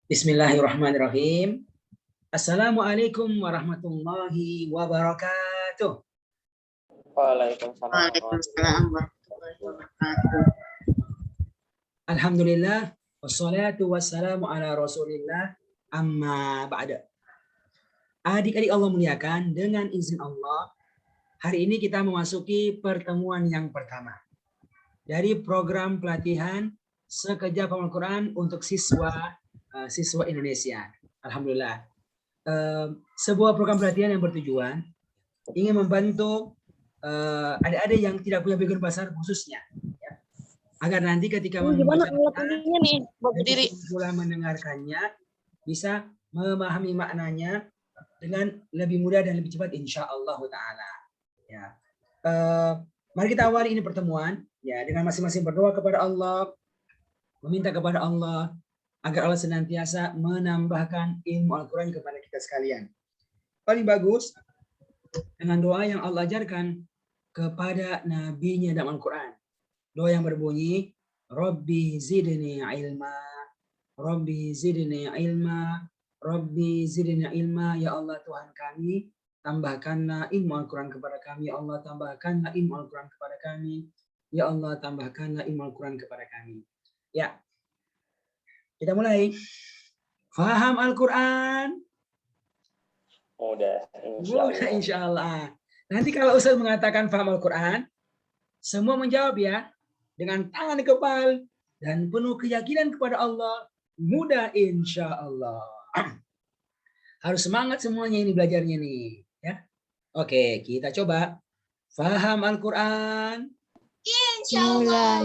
Bismillahirrahmanirrahim. Assalamualaikum warahmatullahi wabarakatuh. Waalaikumsalam warahmatullahi wabarakatuh. Alhamdulillah, wassalatu wassalamu ala rasulillah, amma ba'da. Adik-adik Allah muliakan, dengan izin Allah, hari ini kita memasuki pertemuan yang pertama dari program pelatihan Sekejap Hafal Quran untuk siswa Indonesia. Alhamdulillah. Sebuah program pelatihan yang bertujuan ingin membantu adik-adik yang tidak punya background bahasa khususnya, ya, agar nanti ketika membaca mendengarkannya bisa memahami maknanya dengan lebih mudah dan lebih cepat insya Allah Taala. Ya. Mari kita awali ini pertemuan ya dengan masing-masing berdoa kepada Allah, meminta kepada Allah agar Allah senantiasa menambahkan ilmu Al-Quran kepada kita sekalian. Paling bagus dengan doa yang Allah ajarkan kepada nabinya dalam Al-Quran. Doa yang berbunyi, Rabbi zidni ilma, Rabbi zidni ilma, Rabbi zidni ilma, ya Allah Tuhan kami, tambahkanlah ilmu Al-Quran kepada kami, ya Allah tambahkanlah ilmu Al-Quran kepada kami, ya Allah tambahkanlah ilmu Al-Quran kepada kami. Ya, kita mulai. Faham Al-Quran? Mudah, insya Allah. Nanti kalau Ustaz mengatakan faham Al-Quran, semua menjawab ya, dengan tangan kepal dan penuh keyakinan kepada Allah. Mudah insya Allah. Harus semangat semuanya ini belajarnya nih. Ya. Oke, kita coba. Faham Al-Quran? Insya Allah.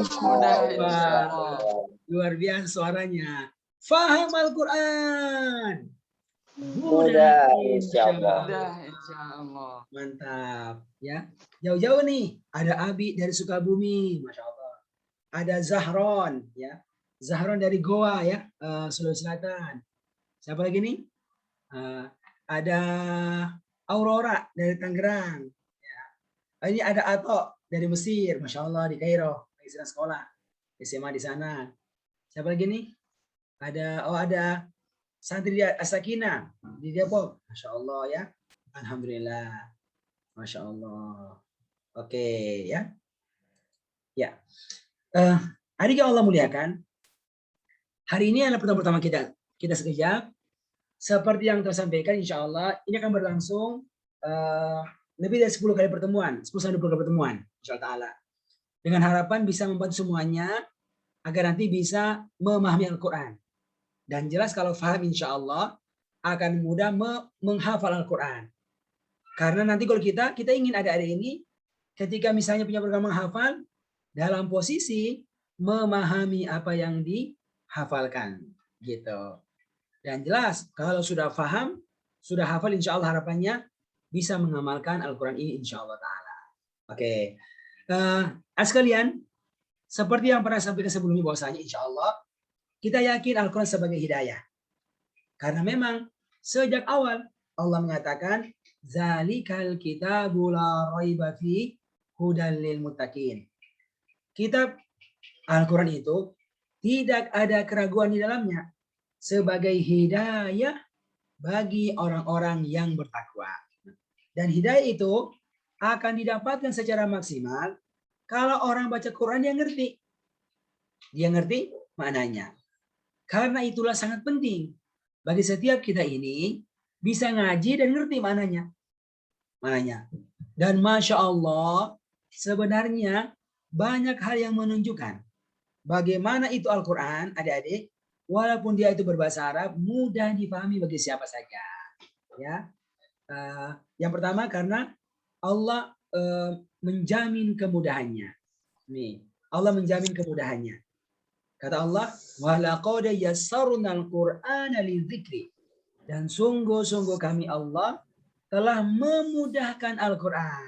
Luar biasa suaranya. Faham Al-Quran? Mudah, insya Allah. Mantap. Ya. Jauh-jauh nih. Ada Abi dari Sukabumi, Masya Allah. Ada Zahron, ya. Zahron dari Goa, ya, Sulawesi Selatan. Siapa lagi nih? Ada Aurora dari Tangerang. Ya. Ini ada Ato dari Mesir, Masya Allah, di Kairo, di sana sekolah, SMA di sana. Siapa lagi nih? Ada santri Asakina di Depok, Masya Allah ya. Alhamdulillah, Masya Allah. Oke ya. Ya. Adik yang Allah muliakan, hari ini adalah pertemuan pertama kita sekejap. Seperti yang tersampaikan, insya Allah ini akan berlangsung lebih dari 10 kali pertemuan, 10-20 kali pertemuan, insya Allah Ta'ala. Dengan harapan bisa membantu semuanya agar nanti bisa memahami Al-Quran. Dan jelas kalau paham insya Allah akan mudah menghafal Al-Quran. Karena nanti kalau kita ingin adik-adik ini ketika misalnya punya program menghafal, dalam posisi memahami apa yang dihafalkan. Gitu. Dan jelas kalau sudah paham, sudah hafal insya Allah harapannya bisa mengamalkan Al-Quran ini insya Allah Ta'ala. Oke. Sekalian, seperti yang pernah sampaikan sebelumnya bahwasanya insya Allah kita yakin Al-Quran sebagai hidayah. Karena memang sejak awal Allah mengatakan zalikal kitabul la raiba fi hudal lil muttaqin. Kitab Al-Quran itu tidak ada keraguan di dalamnya sebagai hidayah bagi orang-orang yang bertakwa. Dan hidayah itu akan didapatkan secara maksimal kalau orang baca Quran dia ngerti. Dia ngerti maknanya. Karena itulah sangat penting bagi setiap kita ini bisa ngaji dan ngerti maknanya. Dan Masya Allah sebenarnya banyak hal yang menunjukkan bagaimana itu Al-Quran, adik-adik, walaupun dia itu berbahasa Arab, mudah dipahami bagi siapa saja. Ya, yang pertama karena Allah menjamin kemudahannya. Nih, Allah menjamin kemudahannya. Kata Allah, walaqad yassarnal Qur'ana lidzikri. Dan sungguh-sungguh kami Allah telah memudahkan Al-Quran.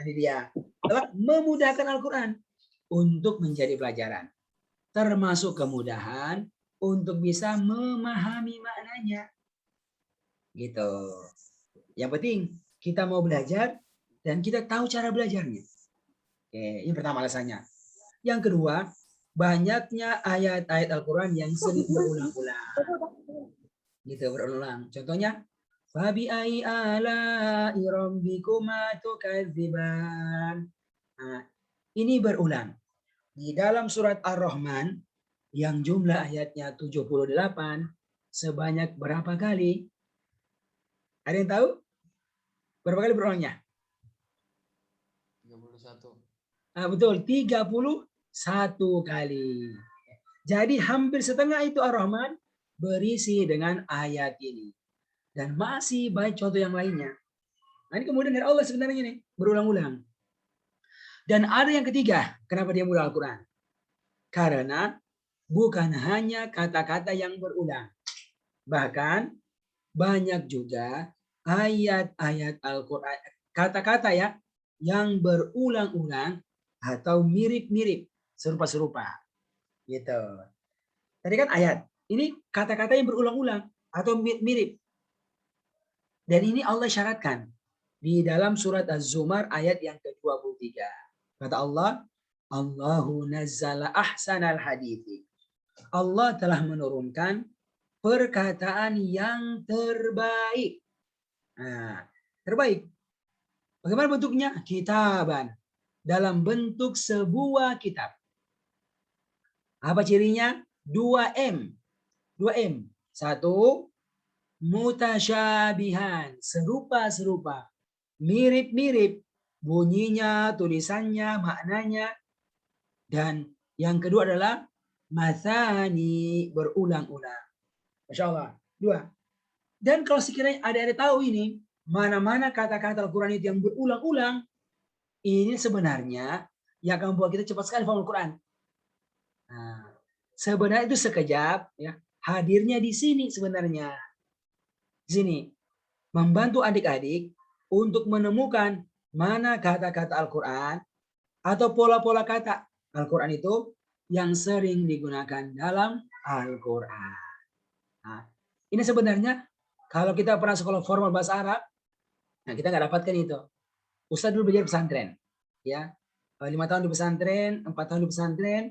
Ini dia. Telah memudahkan Al-Quran untuk menjadi pelajaran. Termasuk kemudahan untuk bisa memahami maknanya. Gitu. Yang penting kita mau belajar dan kita tahu cara belajarnya. Oke, ini pertama alasannya. Yang kedua, banyaknya ayat-ayat Al-Quran yang sering berulang-ulang. Gitu berulang. Contohnya, fabi ai ala'i rabbikuma tukadziban. Nah, ini berulang. Di dalam surat Ar-Rahman yang jumlah ayatnya 78, sebanyak berapa kali? Ada yang tahu? Berapa kali berulangnya? 31. Betul, 31 kali. Jadi hampir setengah itu Ar-Rahman berisi dengan ayat ini. Dan masih banyak contoh yang lainnya. Nah, ini kemudian dari Allah sebenarnya ini berulang-ulang. Dan ada yang ketiga, kenapa dia mudah Al-Quran? Karena bukan hanya kata-kata yang berulang. Bahkan banyak juga ayat-ayat Al-Quran, kata-kata ya, yang berulang-ulang atau mirip-mirip, serupa-serupa. Gitu. Tadi kan ayat, ini kata-kata yang berulang-ulang atau mirip. Dan ini Allah syaratkan di dalam surat Az-Zumar ayat yang ke-23. Kata Allah, Allahu nazzala ahsanal hadithi. Allah telah menurunkan perkataan yang terbaik. Nah, terbaik. Bagaimana bentuknya? Kitaban. Dalam bentuk sebuah kitab. Apa cirinya? 2M. 2M. Satu, mutasyabihan. Serupa-serupa. Mirip-mirip. Bunyinya, tulisannya, maknanya. Dan yang kedua adalah mathani, berulang-ulang. Masya Allah. 2. Dan kalau sekiranya ada tahu ini, mana-mana kata-kata Al-Quran itu yang berulang-ulang, ini sebenarnya yang akan membuat kita cepat sekali paham Al-Quran. Nah, sebenarnya itu sekejap, ya, hadirnya di sini sebenarnya. Di sini. Membantu adik-adik untuk menemukan mana kata-kata Al-Quran atau pola-pola kata Al-Quran itu yang sering digunakan dalam Al-Quran. Nah, ini sebenarnya kalau kita pernah sekolah formal bahasa Arab, nah kita nggak dapatkan itu. Ustadz dulu belajar pesantren, ya, 5 tahun di pesantren, 4 tahun di pesantren,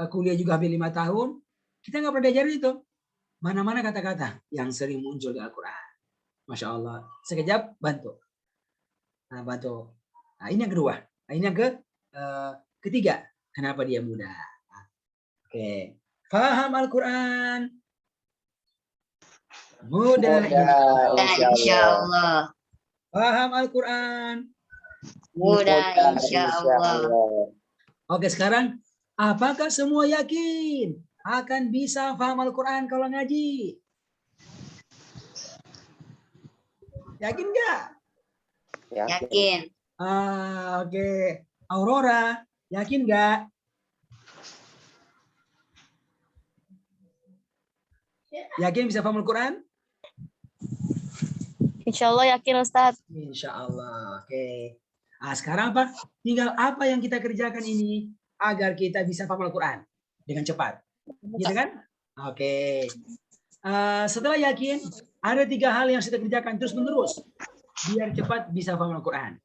kuliah juga hampir 5 tahun. Kita nggak pernah diajarin itu. Mana-mana kata-kata yang sering muncul di Al-Quran. Masya Allah. Sekejap bantu. Nah, bantu. Nah, ini yang kedua. Nah, ini yang ketiga. Kenapa dia mudah? Nah, oke. Faham Al-Quran. Mudah insya Allah. Paham Al-Quran. Mudah insya Allah. Oke, sekarang apakah semua yakin akan bisa paham Al-Quran kalau ngaji? Yakin nggak? Yakin. Oke. Aurora, yakin nggak? Yakin bisa paham Al-Quran? Insya Allah yakin Ustaz. Insya Allah. Oke. Nah, sekarang apa? Tinggal apa yang kita kerjakan ini agar kita bisa paham Al-Quran dengan cepat. Gitu kan? Oke. Setelah yakin, ada 3 hal yang kita kerjakan terus-menerus biar cepat bisa paham Al-Quran.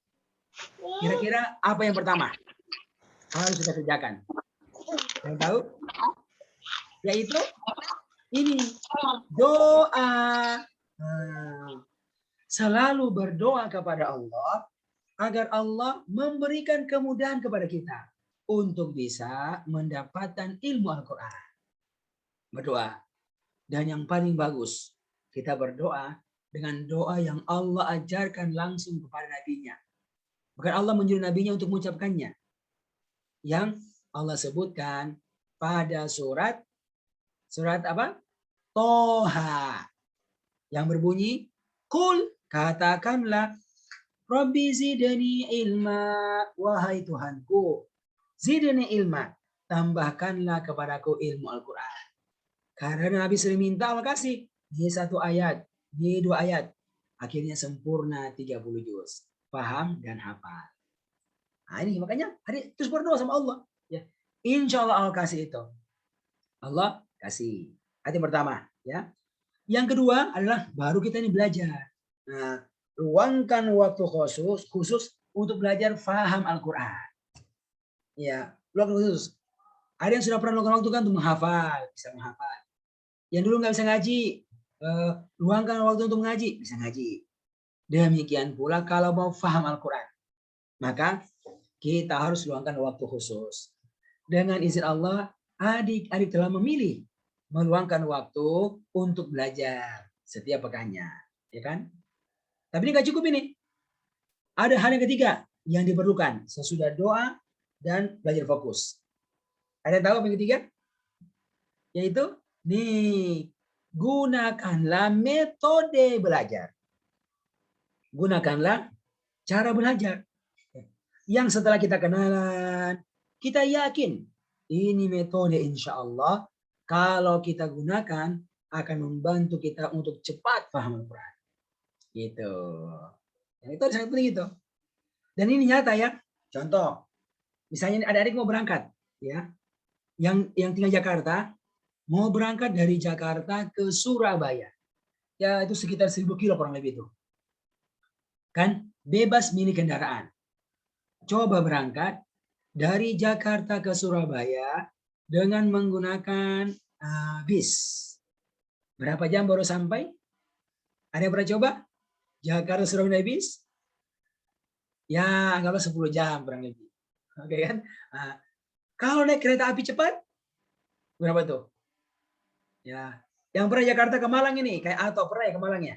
Kira-kira apa yang pertama harus kita kerjakan? Yang tahu? Yaitu ini, doa. Selalu berdoa kepada Allah agar Allah memberikan kemudahan kepada kita untuk bisa mendapatkan ilmu Al-Quran. Berdoa. Dan yang paling bagus, kita berdoa dengan doa yang Allah ajarkan langsung kepada nabinya. Bukan Allah menyuruh nabinya untuk mengucapkannya. Yang Allah sebutkan pada surat apa? Toha. Yang berbunyi, Kul, katakanlah, Rabbi zidni ilma, wahai Tuhanku. Zidni ilma, tambahkanlah kepadaku ilmu Al-Quran. Karena Nabi sering minta Allah kasih. Di 1 ayat, di 2 ayat. Akhirnya sempurna 30 juz. Paham dan hafal. Nah ini makanya hari terus berdoa sama Allah. Ya. Insya Allah Allah kasih itu. Allah kasih. Ayat yang pertama. Ya. Yang kedua adalah baru kita ini belajar. Nah, luangkan waktu khusus untuk belajar faham Al-Quran. Ya, luangkan khusus. Ada yang sudah pernah luangkan waktu kan untuk menghafal, bisa menghafal. Yang dulu nggak bisa ngaji, luangkan waktu untuk mengaji, bisa ngaji. Demikian pula kalau mau paham Al-Quran, maka kita harus luangkan waktu khusus. Dengan izin Allah, adik-adik telah memilih meluangkan waktu untuk belajar setiap pekannya, ya kan? Tapi ini nggak cukup ini. Ada hal yang ketiga yang diperlukan sesudah doa dan belajar fokus. Ada yang tahu apa yang ketiga? Yaitu nih, gunakanlah metode belajar. Gunakanlah cara belajar. Yang setelah kita kenalan, kita yakin ini metode insya Allah kalau kita gunakan akan membantu kita untuk cepat paham Al-Quran. Gitu. Yang itu sangat penting itu. Dan ini nyata ya. Contoh, misalnya adik-adik mau berangkat, ya, yang tinggal Jakarta, mau berangkat dari Jakarta ke Surabaya, ya itu sekitar 1000 kilo kurang lebih itu. Kan bebas milih kendaraan. Coba berangkat dari Jakarta ke Surabaya dengan menggunakan bis. Berapa jam baru sampai? Ada yang pernah coba? Jakarta Surabaya bis? Ya, anggaplah 10 jam kurang lebih. Oke kan? Nah, kalau naik kereta api cepat, berapa tuh? Ya, yang pernah Jakarta ke Malang ini, kayak atau pernah ya ke Malang ya?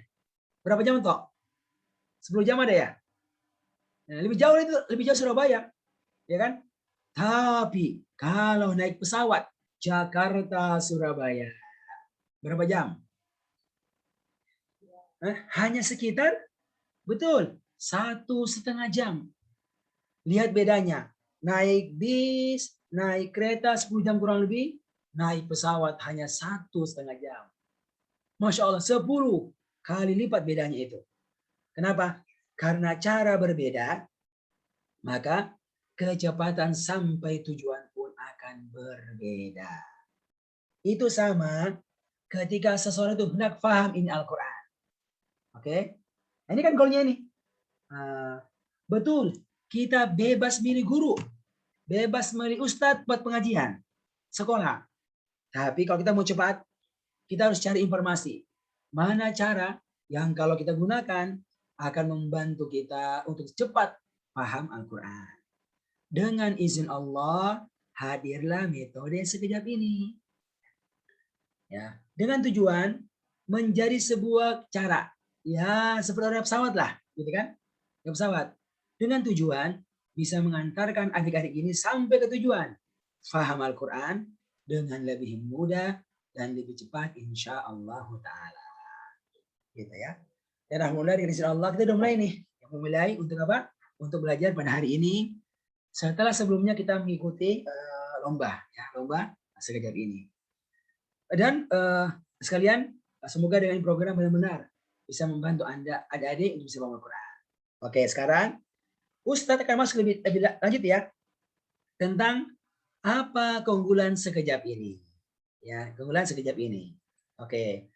Berapa jam toh? 10 jam ada ya? Nah, lebih jauh itu, lebih jauh Surabaya, ya kan? Tapi kalau naik pesawat Jakarta Surabaya, berapa jam? Hanya sekitar, betul, 1,5 jam. Lihat bedanya. Naik bis, naik kereta 10 jam kurang lebih, naik pesawat hanya 1,5 jam. Masya Allah, 10 kali lipat bedanya itu. Kenapa? Karena cara berbeda, maka kecepatan sampai tujuan pun akan berbeda. Itu sama ketika seseorang itu hendak paham ini Al-Quran. Oke? Nah, ini kan goalnya ini. Betul, kita bebas milih guru, bebas milih ustadz buat pengajian, sekolah. Tapi kalau kita mau cepat, kita harus cari informasi. Mana cara yang kalau kita gunakan akan membantu kita untuk cepat paham Al-Quran. Dengan izin Allah, hadirlah metode sekejap ini. Ya, dengan tujuan menjadi sebuah cara. Ya, seperti orang pesawat lah, gitu kan? Ya, pesawat. Dengan tujuan bisa mengantarkan adik-adik ini sampai ke tujuan. Faham Al-Quran dengan lebih mudah dan lebih cepat insya Allah Ta'ala. Gitu ya. Dan alhamdulillah dengan izin Allah kita udah mulai nih. Mulai untuk apa? Untuk belajar pada hari ini. Setelah sebelumnya kita mengikuti lomba. Ya, lomba sekejap ini. Dan sekalian, semoga dengan program benar-benar bisa membantu Anda, adik-adik, untuk bisa paham Al-Quran. Oke, sekarang Ustadz akan masuk lebih lanjut ya. Tentang apa keunggulan sekejap ini. Ya, keunggulan sekejap ini. Oke.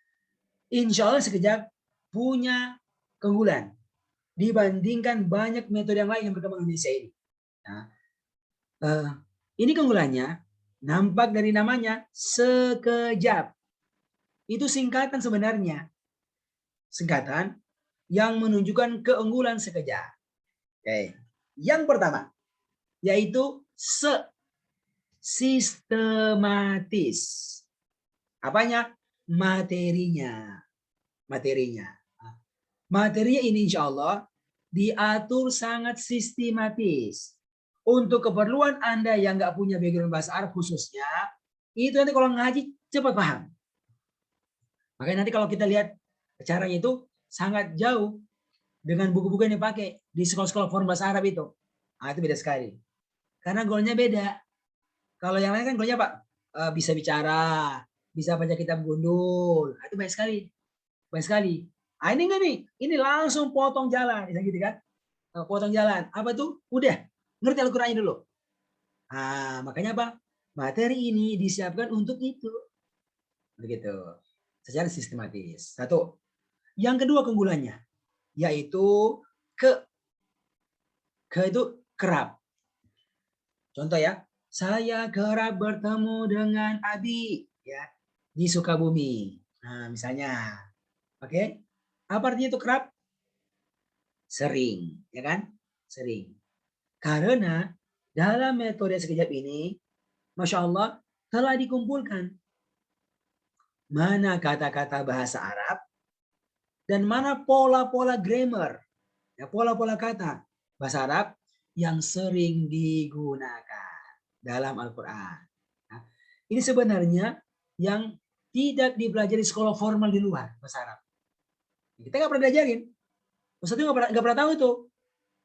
Insya Allah sekejap punya keunggulan dibandingkan banyak metode yang lain yang berkembang di Indonesia ini. Nah, ini keunggulannya nampak dari namanya sekejap. Itu singkatan sebenarnya. Singkatan yang menunjukkan keunggulan sekejap. Oke. Yang pertama yaitu sistematis. Apanya? Materinya. Materinya ini insya Allah diatur sangat sistematis. Untuk keperluan Anda yang nggak punya background bahasa Arab khususnya, itu nanti kalau ngaji cepat paham. Makanya nanti kalau kita lihat caranya itu sangat jauh dengan buku-buku yang dipakai di sekolah-sekolah form bahasa Arab itu. Nah, itu beda sekali. Karena goalnya beda. Kalau yang lain kan goalnya Pak, bisa bicara, bisa baca kitab gundul. Itu banyak sekali. Banyak sekali. Ini enggak nih, ini langsung potong jalan. Gitu kan? Potong jalan. Apa tuh? Udah, ngerti Al-Qurannya dulu. Makanya apa? Materi ini disiapkan untuk itu. Begitu. Secara sistematis. Satu. Yang kedua keunggulannya, yaitu itu kerap. Contoh ya, saya kerap bertemu dengan Abi ya di Sukabumi. Nah, misalnya Oke. Apa artinya itu kerap? Sering, ya kan? Sering. Karena dalam metode sekejap ini, Masya Allah, telah dikumpulkan mana kata-kata bahasa Arab dan mana pola-pola grammar, ya, pola-pola kata bahasa Arab yang sering digunakan dalam Al-Quran. Nah, ini sebenarnya yang tidak dipelajari sekolah formal di luar bahasa Arab. Kita nggak pernah diajarin. Ustaz itu nggak pernah tahu itu.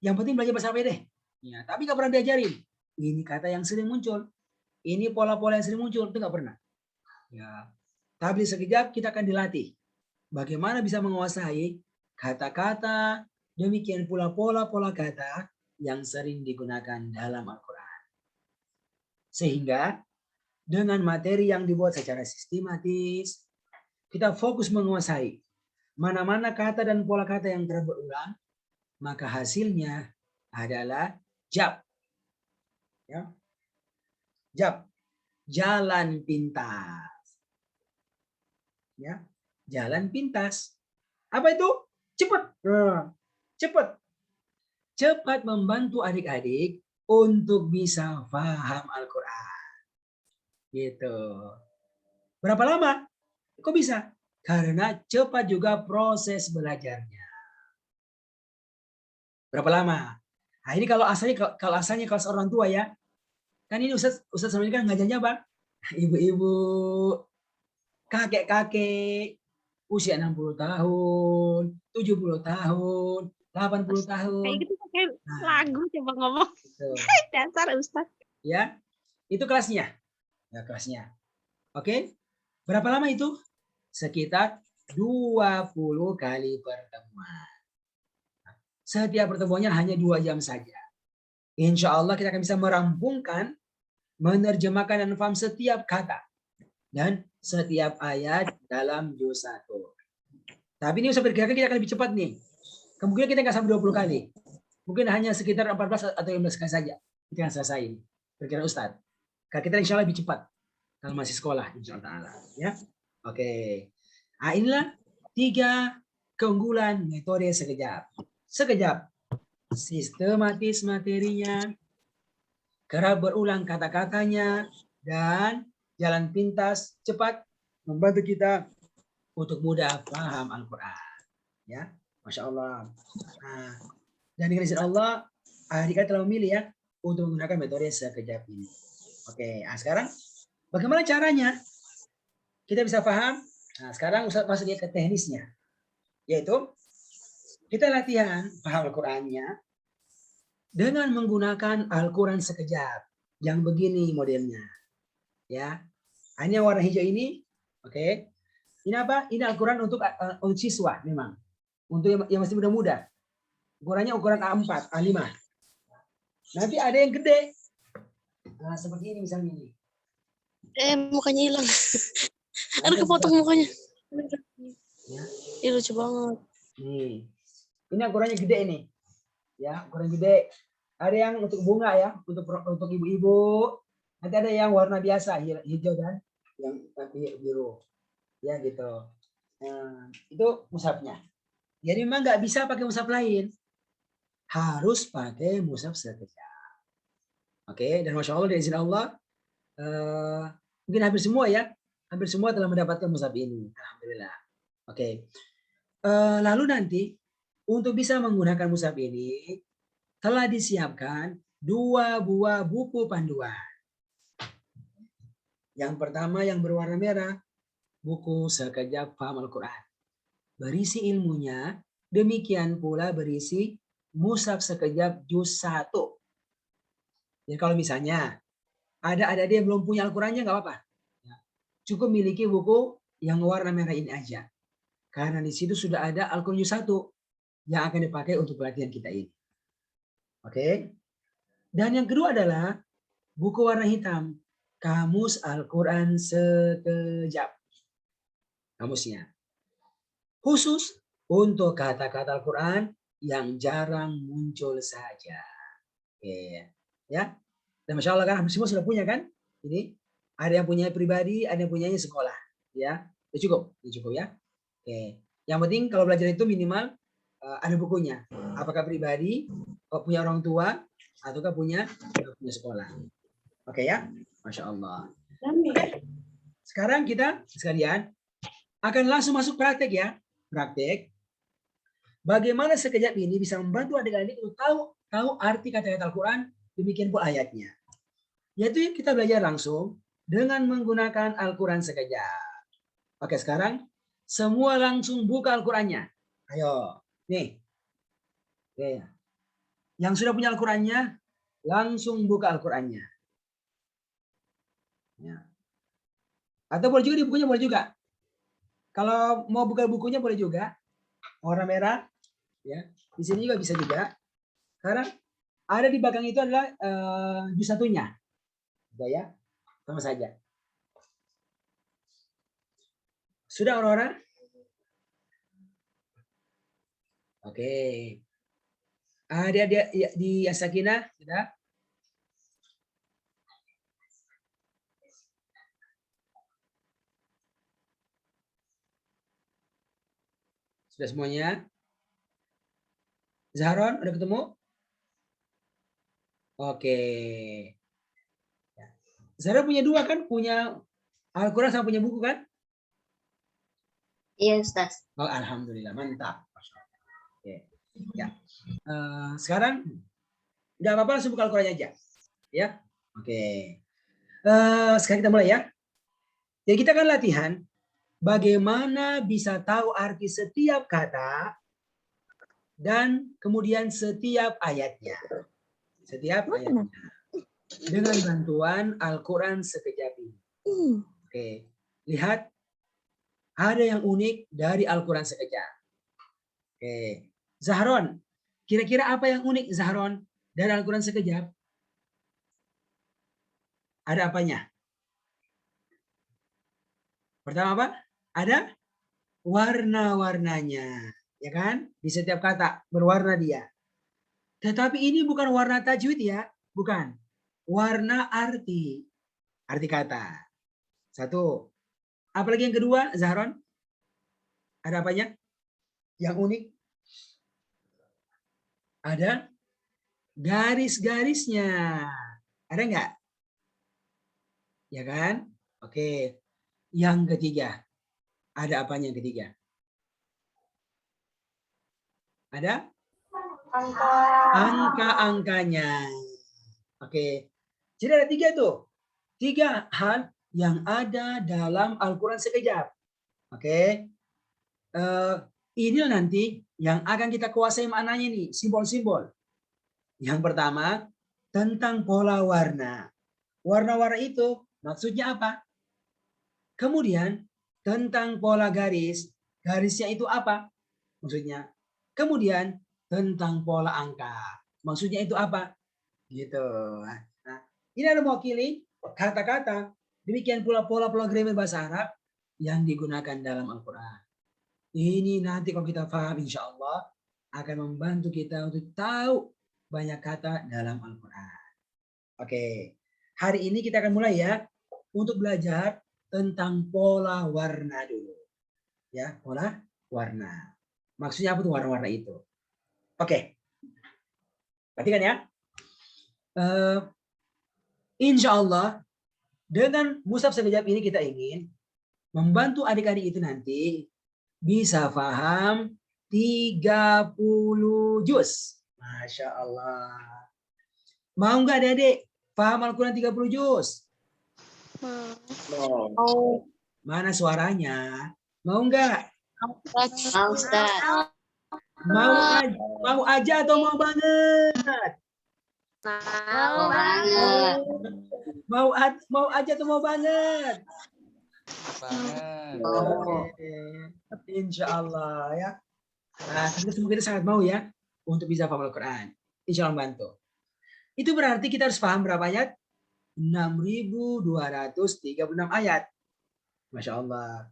Yang penting belajar bahasa Arab deh. Ya, tapi nggak pernah diajarin. Ini kata yang sering muncul. Ini pola-pola yang sering muncul. Itu nggak pernah. Ya. Tapi sekejap kita akan dilatih. Bagaimana bisa menguasai kata-kata, demikian pula pola-pola kata yang sering digunakan dalam Al-Quran. Sehingga dengan materi yang dibuat secara sistematis, kita fokus menguasai mana-mana kata dan pola kata yang kerap berulang, maka hasilnya adalah jab. Ya. Jab. Jalan pintas. Ya. Jalan pintas. Apa itu? Cepat. Cepat. Cepat membantu adik-adik untuk bisa paham Al-Quran. Gitu. Berapa lama? Kok bisa? Karena cepat juga proses belajarnya. Berapa lama? Nah, ini kalau asalnya kelas orang tua ya. Kan ini Ustaz sama ini kan ngajarnya apa? Ibu-ibu, kakek-kakek, usia 60 tahun, 70 tahun, 80 tahun. Kayak gitu pakai lagu coba ngomong. Gitu. Dasar Ustaz. Ya, itu kelasnya. Ya, kelasnya. Oke. Berapa lama itu? Sekitar 20 kali pertemuan. Setiap pertemuannya hanya 2 jam saja. Insya Allah kita akan bisa merampungkan, menerjemahkan dan paham setiap kata dan setiap ayat dalam juz 1. Tapi ini usah berkira kita akan lebih cepat nih. Kemungkinan kita nggak sampai 20 kali. Mungkin hanya sekitar 14 atau 15 kali saja. Kita akan selesai. Berkira Ustaz. Karena kita insya Allah lebih cepat. Kalau masih sekolah. Insya Allah. Ya. Oke. Nah, inilah 3 keunggulan metode sekejap. Sekejap. Sistematis materinya. Kerap berulang kata-katanya. Dan jalan pintas cepat membantu kita untuk mudah paham Al-Quran. Ya. Masya Allah. Nah, dan dengan izin Allah, adik telah memilih ya untuk menggunakan metode sekejap ini. Oke, nah sekarang bagaimana caranya kita bisa paham? Nah, sekarang Ustaz masuk ke teknisnya, yaitu kita latihan paham Al-Qurannya dengan menggunakan Al-Quran sekejap. Yang begini modelnya. Ya, hanya warna hijau ini. Oke. Ini apa? Ini Al-Quran untuk siswa memang. Untuk yang masih muda-muda. Ukurannya ukuran A4, A5. Nanti ada yang gede. Nah, seperti ini misalnya ini. Mukanya hilang. Ada kepotong mukanya. Ya. Ini lucu banget. Nih. Ini ukurannya gede ini. Ya, ukuran gede. Ada yang untuk bunga ya, untuk ibu-ibu. Nanti ada yang warna biasa, hijau dan yang biru. Ya gitu. Nah, itu mushafnya. Jadi memang nggak bisa pakai mushaf lain. Harus pakai mushaf sekejap. Oke, dan Masya Allah dari izin Allah, mungkin hampir semua ya, hampir semua telah mendapatkan mushaf ini. Alhamdulillah. Oke. Lalu nanti untuk bisa menggunakan mushaf ini telah disiapkan 2 buah buku panduan. Yang pertama yang berwarna merah, buku Sekejap Paham Al-Quran. Berisi ilmunya, demikian pula berisi mushaf sekejap juz 1. Jadi kalau misalnya ada adik-adik yang belum punya Al-Qurannya nggak apa-apa. Cukup miliki buku yang warna merah ini aja. Karena di situ sudah ada Al-Quran juz 1 yang akan dipakai untuk pelatihan kita ini. Oke. Dan yang kedua adalah buku warna hitam. Kamus Al-Quran Sekejap. Kamusnya. Khusus untuk kata-kata Al-Quran yang jarang muncul saja. Oke. Ya. Dan Masya Allah kan semua sudah punya kan? Ini ada yang punya pribadi, ada yang punya sekolah. Ya. Itu cukup. Itu cukup ya. Oke. Yang penting kalau belajar itu minimal ada bukunya. Apakah pribadi, punya orang tua, ataukah punya sekolah. Oke ya, Masya Allah. Oke. Sekarang kita sekalian akan langsung masuk praktek ya. Praktek. Bagaimana sekejap ini bisa membantu adik-adik untuk tahu arti kata-kata Al-Quran, demikian pula ayatnya. Yaitu kita belajar langsung dengan menggunakan Al-Quran sekejap. Oke, sekarang semua langsung buka Al-Qurannya. Ayo, nih. Oke. Yang sudah punya Al-Qurannya, langsung buka Al-Qurannya. Ya. Atau boleh juga di bukunya, boleh juga. Kalau mau buka bukunya boleh juga. Warna merah. Ya. Di sini juga bisa juga. Karena ada di belakang itu adalah juz satunya. Sudah ya. Sama saja. Sudah orang-orang? Oke. Ada di As-Sakinah sudah? Sudah semuanya? Zahron udah ketemu? Oke. Zahron punya dua kan? Punya Al-Quran sama punya buku kan? Iya, Ustaz. Oh, alhamdulillah, mantap. Oke. Ya. Sekarang nggak apa-apa langsung buka Al-Quran aja. Ya. Oke. Sekarang kita mulai ya. Jadi kita akan latihan bagaimana bisa tahu arti setiap kata dan kemudian setiap ayatnya. Setiap ayatnya. Dengan bantuan Al-Quran sekejap ini. Oke. Lihat. Ada yang unik dari Al-Quran sekejap. Oke. Zahron. Kira-kira apa yang unik Zahron dari Al-Quran sekejap? Ada apanya? Pertama apa? Ada warna-warnanya. Ya kan? Di setiap kata berwarna dia. Tetapi ini bukan warna tajwid ya. Bukan. Warna arti. Arti kata. Satu. Apalagi yang kedua, Zahron? Ada apanya? Yang unik? Ada garis-garisnya. Ada enggak? Ya kan? Oke. Yang ketiga. Ada apanya yang ketiga? Ada? Angka-angkanya. Oke. Jadi ada tiga tuh. Tiga hal yang ada dalam Al-Quran sekejap. Oke. Ini nanti yang akan kita kuasai maknanya nih. Simbol-simbol. Yang pertama, tentang pola warna. Warna-warna itu maksudnya apa? Kemudian, tentang pola garis. Garisnya itu apa? Maksudnya. Kemudian, tentang pola angka. Maksudnya itu apa? Gitu. Nah, ini ada mewakili kata-kata. Demikian pula pola-pola grammar bahasa Arab yang digunakan dalam Al-Quran. Ini nanti kalau kita paham insya Allah akan membantu kita untuk tahu banyak kata dalam Al-Quran. Oke. Hari ini kita akan mulai ya untuk belajar tentang pola warna dulu. Ya, pola warna. Maksudnya apa tuh warna-warna itu? Oke. Perhatikan ya. Insya Allah dengan mushaf sekejap ini kita ingin membantu adik-adik itu nanti bisa paham 30 juz. Masya Allah. Mau nggak adik-adik paham Al-Quran 30 juz? Mau. Mana suaranya? Mau nggak? Mau, Ustaz. Mau aja atau mau banget? Mau banget. Mau aja atau mau banget? Banget. Insya Allah ya. Nah, semoga kita sangat mau ya untuk bisa paham Al-Quran. Insya Allah bantu. Itu berarti kita harus paham berapa ayat? 6.236 ayat. Masya Allah.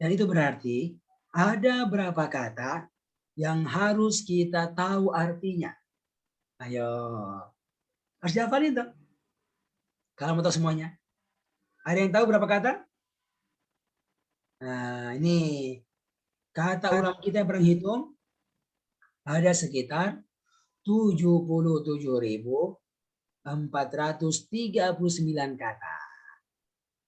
Dan itu berarti ada berapa kata yang harus kita tahu artinya. Ayo. Harus dihafalin tuh. Kalau mau tahu semuanya. Ada yang tahu berapa kata? Nah, ini. Kata ulama kita yang pernah hitung, ada sekitar 77.439 kata.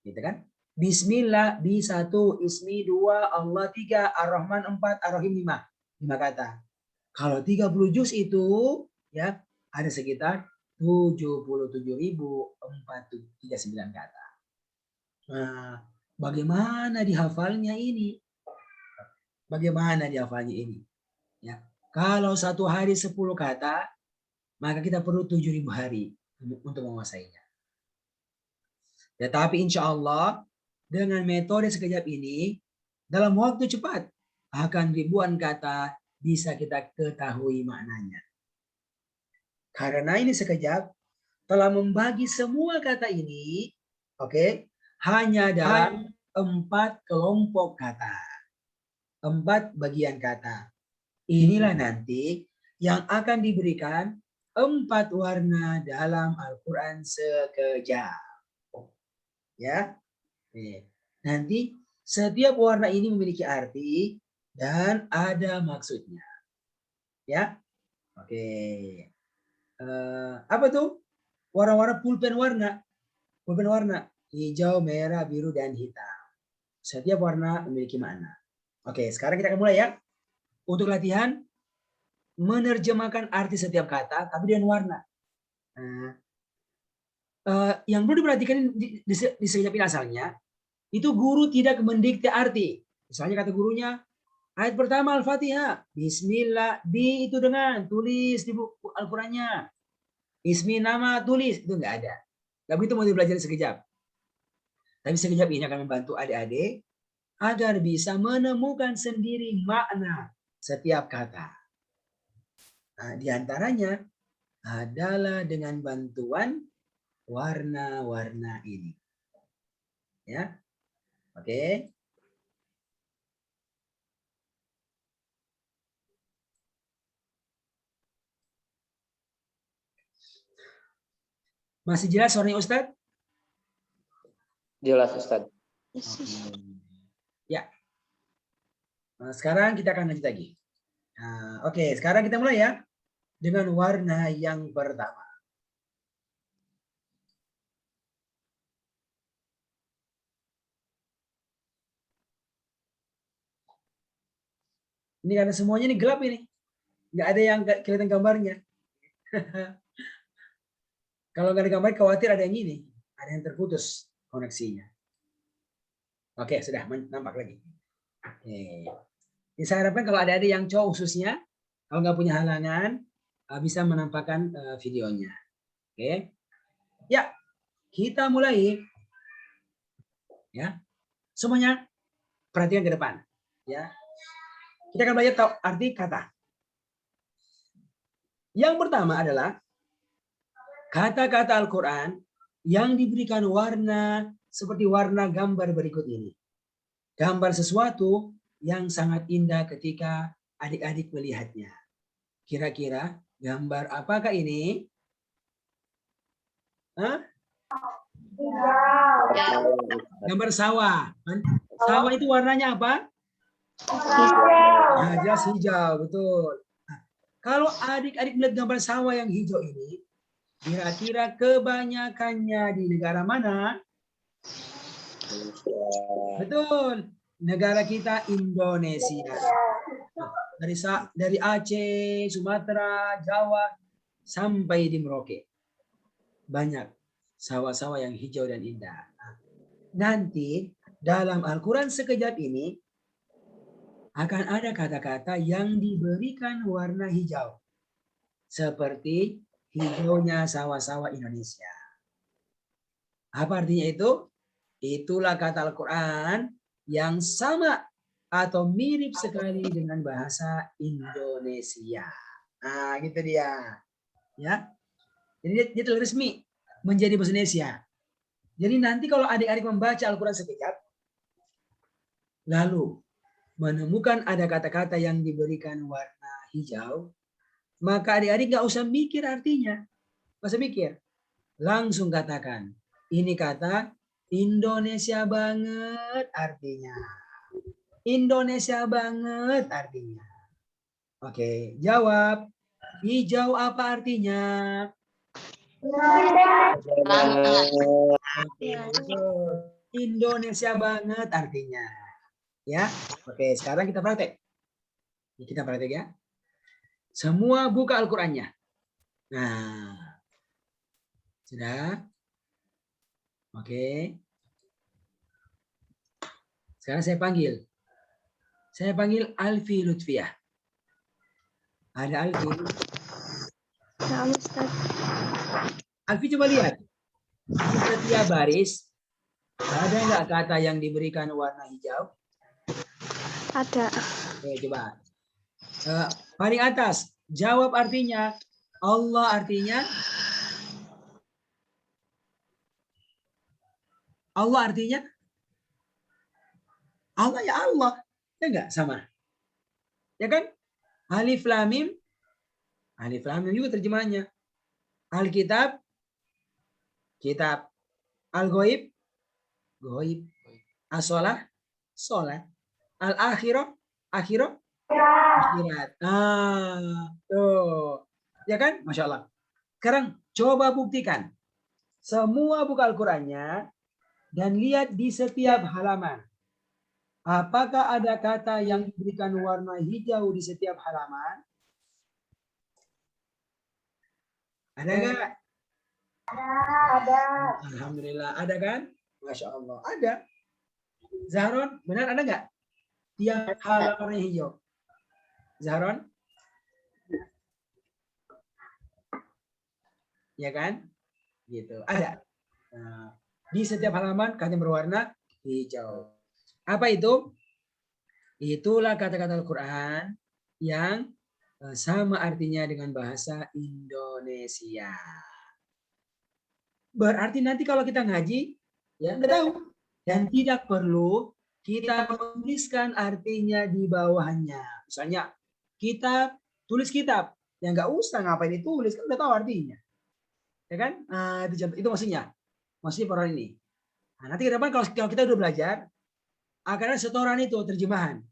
Gitu kan? Bismillah, B1, Ismi 2, Allah 3, Ar-Rahman 4, Ar-Rahim 5. 5 kata. Kalau 30 juz itu ya ada sekitar 77.439 kata. Nah, bagaimana dihafalnya ini? Bagaimana dihafalnya ini? Ya. Kalau satu hari 10 kata, maka kita perlu 7.000 hari untuk menguasainya. Tetapi insya Allah dengan metode sekejap ini, dalam waktu cepat akan ribuan kata bisa kita ketahui maknanya. Karena ini sekejap telah membagi semua kata ini, oke, hanya dalam 4 kelompok kata. 4 bagian kata. Inilah nanti yang akan diberikan 4 warna dalam Al-Quran sekejap. Ya, nanti setiap warna ini memiliki arti dan ada maksudnya. Ya, oke. Apa tuh? Warna-warna pulpen warna. Pulpen warna hijau, merah, biru, dan hitam. Setiap warna memiliki makna. Oke, sekarang kita akan mulai ya. Untuk latihan menerjemahkan arti setiap kata tapi dengan warna. Yang perlu diperhatikan di sekejap ini asalnya, itu guru tidak mendikte arti. Misalnya kata gurunya, ayat pertama Al-Fatihah, Bismillah, itu dengan tulis di buku Al-Qurannya. Ismi nama tulis, itu enggak ada. Tapi itu mau dipelajari sekejap. Tapi sekejap ini akan membantu adik-adik agar bisa menemukan sendiri makna setiap kata. Nah, di antaranya adalah dengan bantuan warna-warna ini. Ya. Oke. Masih jelas suaranya Ustadz? Jelas Ustadz. Ya. Nah, sekarang kita akan lanjut lagi. Nah, oke, sekarang kita mulai ya dengan warna yang pertama. Ini karena semuanya ini gelap ini. Nggak ada yang kelihatan gambarnya. Kalau nggak ada gambar khawatir ada yang ini. Ada yang terputus koneksinya. Oke, sudah nampak lagi. Oke. Jadi saya harapkan kalau ada yang cowok khususnya, kalau nggak punya halangan, bisa menampakkan videonya. Oke. Ya, kita mulai. Ya. Semuanya perhatikan ke depan. Ya. Kita akan belajar tahu arti kata. Yang pertama adalah kata-kata Al-Quran yang diberikan warna seperti warna gambar berikut ini. Gambar sesuatu yang sangat indah ketika adik-adik melihatnya. Kira-kira gambar apakah ini? Hah? Gambar sawah. Sawah itu warnanya apa? Nah, jelas hijau, betul. Nah, kalau adik-adik melihat gambar sawah yang hijau ini, kira-kira kebanyakannya di negara mana? Betul, negara kita Indonesia. Dari Aceh, Sumatera, Jawa, sampai di Merauke. Banyak sawah-sawah yang hijau dan indah. Nanti dalam Al-Quran sekejap ini, akan ada kata-kata yang diberikan warna hijau. Seperti hijaunya sawah-sawah Indonesia. Apa artinya itu? Itulah kata Al-Quran yang sama atau mirip sekali dengan bahasa Indonesia. Nah, gitu dia. Ya. Jadi dia telah resmi menjadi bahasa Indonesia. Jadi nanti kalau adik-adik membaca Al-Quran sekejap, lalu menemukan ada kata-kata yang diberikan warna hijau, maka adik-adik nggak usah mikir artinya. Nggak usah mikir. Langsung katakan, ini kata Indonesia banget artinya. Indonesia banget artinya. Oke, jawab. Hijau apa artinya? Oke, betul. Indonesia banget artinya. Ya. Oke, sekarang kita praktek. Kita praktek ya. Semua buka Al-Qur'annya. Nah. Sudah? Oke. Sekarang saya panggil. Saya panggil Alfi Lutfiah. Ada Alfi. Ya, Ustaz. Alfi coba lihat. Di setiap baris ada nggak kata yang diberikan warna hijau? Ada. Oke, coba. Paling atas, jawab artinya. Allah artinya? Allah artinya? Allah ya Allah. Ya enggak? Sama. Ya kan? Alif Lam Mim. Alif Lam Mim juga terjemahannya. Alkitab. Kitab. Al-Ghaib. Ghaib. As-Shalah. Sholat. Al-Akhirah. Akhirah. Akhirat. Tuh. Ya kan? Masya Allah. Sekarang coba buktikan. Semua buka Al-Qur'annya dan lihat di setiap halaman. Apakah ada kata yang diberikan warna hijau di setiap halaman? Ada nggak? Ada. Alhamdulillah. Ada kan? Masya Allah. Ada. Zahron, benar ada nggak? Tiap halaman warna hijau. Zahron? Ya kan? Gitu. Ada. Nah, di setiap halaman kata berwarna hijau. Apa itu? Itulah kata-kata Al-Quran yang sama artinya dengan bahasa Indonesia. Berarti nanti kalau kita ngaji, ya nggak tahu. Dan tidak perlu kita menuliskan artinya di bawahnya. Misalnya, kitab, tulis kitab. Ya nggak usah ngapain ditulis, kan udah tahu artinya. Ya kan? Itu maksudnya. Maksudnya peran ini. Nah, nanti ke depan kalau kita udah belajar, akan ada setoran itu terjemahan.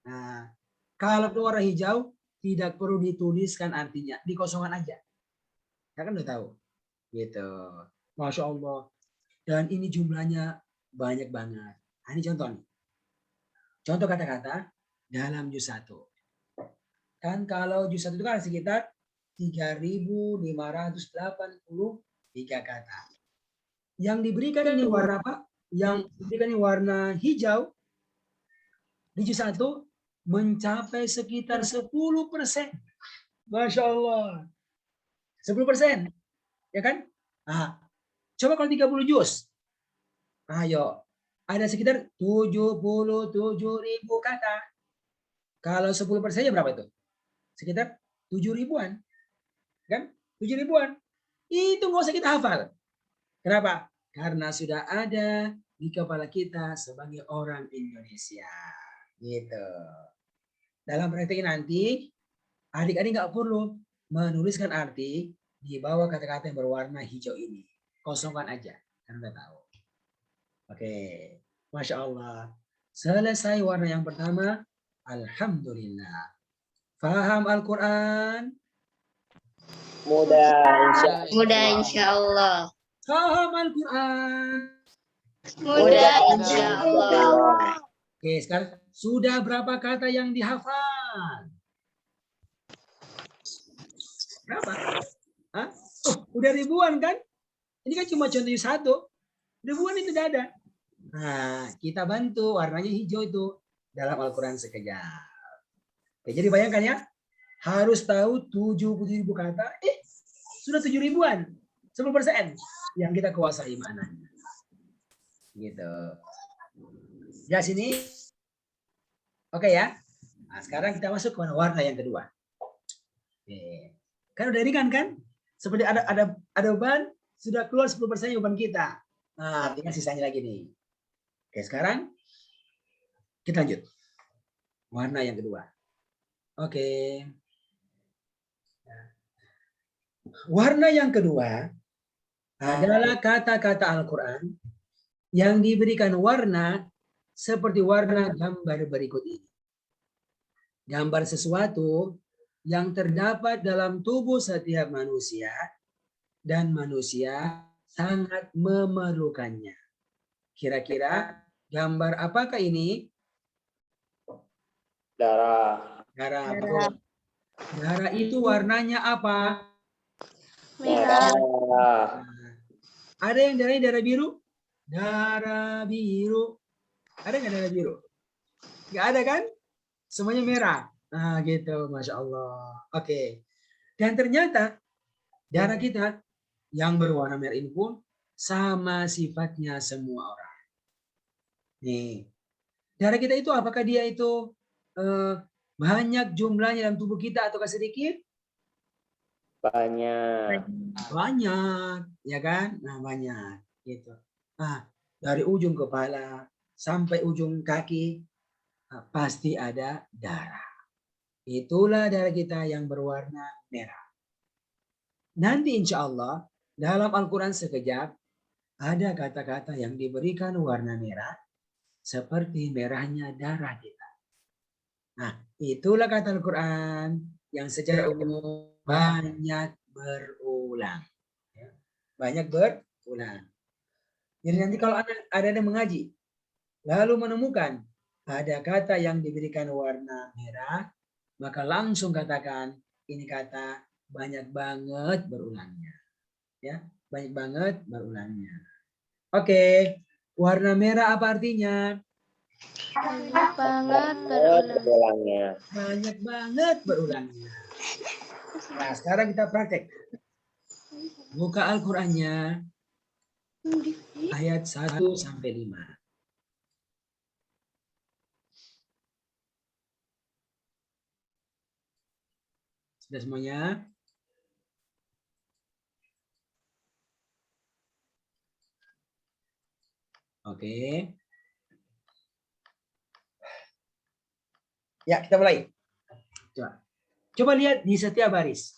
Nah, kalau keluar warna hijau tidak perlu dituliskan artinya, dikosongan aja. Ya kan udah tahu. Gitu. Masya Allah. Dan ini jumlahnya banyak banget. Nah, ini contoh nih. Contoh kata-kata dalam juz 1. Kan kalau juz 1 itu kan sekitar 3.583 kata. Yang diberikan ini warna apa? Yang diberikan ini warna hijau di juz 1 mencapai sekitar 10%. Masya Allah. 10%. Ya kan? Nah, coba kalau 30 juz. Ayo. Ada sekitar 77.000 kata. Kalau 10%-nya berapa itu? Sekitar 7.000-an. Kan? 7.000-an. Itu nggak usah kita hafal. Kenapa? Karena sudah ada di kepala kita sebagai orang Indonesia. Gitu. Dalam praktek nanti, adik-adik nggak perlu menuliskan arti di bawah kata-kata yang berwarna hijau ini. Kosongkan aja. Kan udah tahu. Oke. Masya Allah. Selesai warna yang pertama. Alhamdulillah. Faham Al-Quran? Mudah insya Allah. Faham Al-Quran? Mudah insya Allah. Oke, sekarang sudah berapa kata yang dihafal? Berapa? Hah? Oh, udah ribuan kan? Ini kan cuma contoh satu. Ribuan itu udah ada. Nah, kita bantu warnanya hijau itu dalam Al-Quran sekejap. Oke, jadi bayangkan ya, harus tahu 70.000 kata, sudah 7.000-an, 10% yang kita kuasai maknanya. Gitu. Ya sini. Oke ya. Nah, sekarang kita masuk ke warna yang kedua. Oke. Kan udah ringan kan? Seperti ada beban, sudah keluar 10% beban kita. Nah, tinggal sisanya lagi nih. Oke, sekarang kita lanjut. Warna yang kedua. Oke. Warna yang kedua adalah kata-kata Al-Quran yang diberikan warna seperti warna gambar berikut ini. Gambar sesuatu yang terdapat dalam tubuh setiap manusia dan manusia sangat memerlukannya. Kira-kira gambar apakah ini? Darah. Darah. Betul. Darah itu warnanya apa? Merah. Darah. Ada yang darahnya darah biru? Darah biru. Ada nggak darah biru? Nggak ada kan? Semuanya merah. Nah gitu, Masya Allah. Oke. Dan ternyata darah kita yang berwarna merah ini pun sama sifatnya semua orang. Nih, darah kita itu apakah dia itu banyak jumlahnya dalam tubuh kita ataukah sedikit? Banyak. Banyak, ya kan? Nah banyak, gitu. Nah dari ujung kepala sampai ujung kaki pasti ada darah. Itulah darah kita yang berwarna merah. Nanti insya Allah dalam Al-Quran sekejap ada kata-kata yang diberikan warna merah seperti merahnya darah kita. Nah, itulah kata Al-Quran yang secara umum banyak berulang. Ya, banyak berulang. Jadi nanti kalau ada yang mengaji, lalu menemukan ada kata yang diberikan warna merah, maka langsung katakan ini kata banyak banget berulangnya. Ya, banyak banget berulangnya. Oke, warna merah apa artinya? Banyak banget berulang. Berulangnya. Banyak banget berulangnya. Nah, sekarang kita praktek. Buka Al-Qur'annya ayat 1 sampai 5. Sudah semuanya? Oke. Ya, kita mulai. Coba lihat di setiap baris.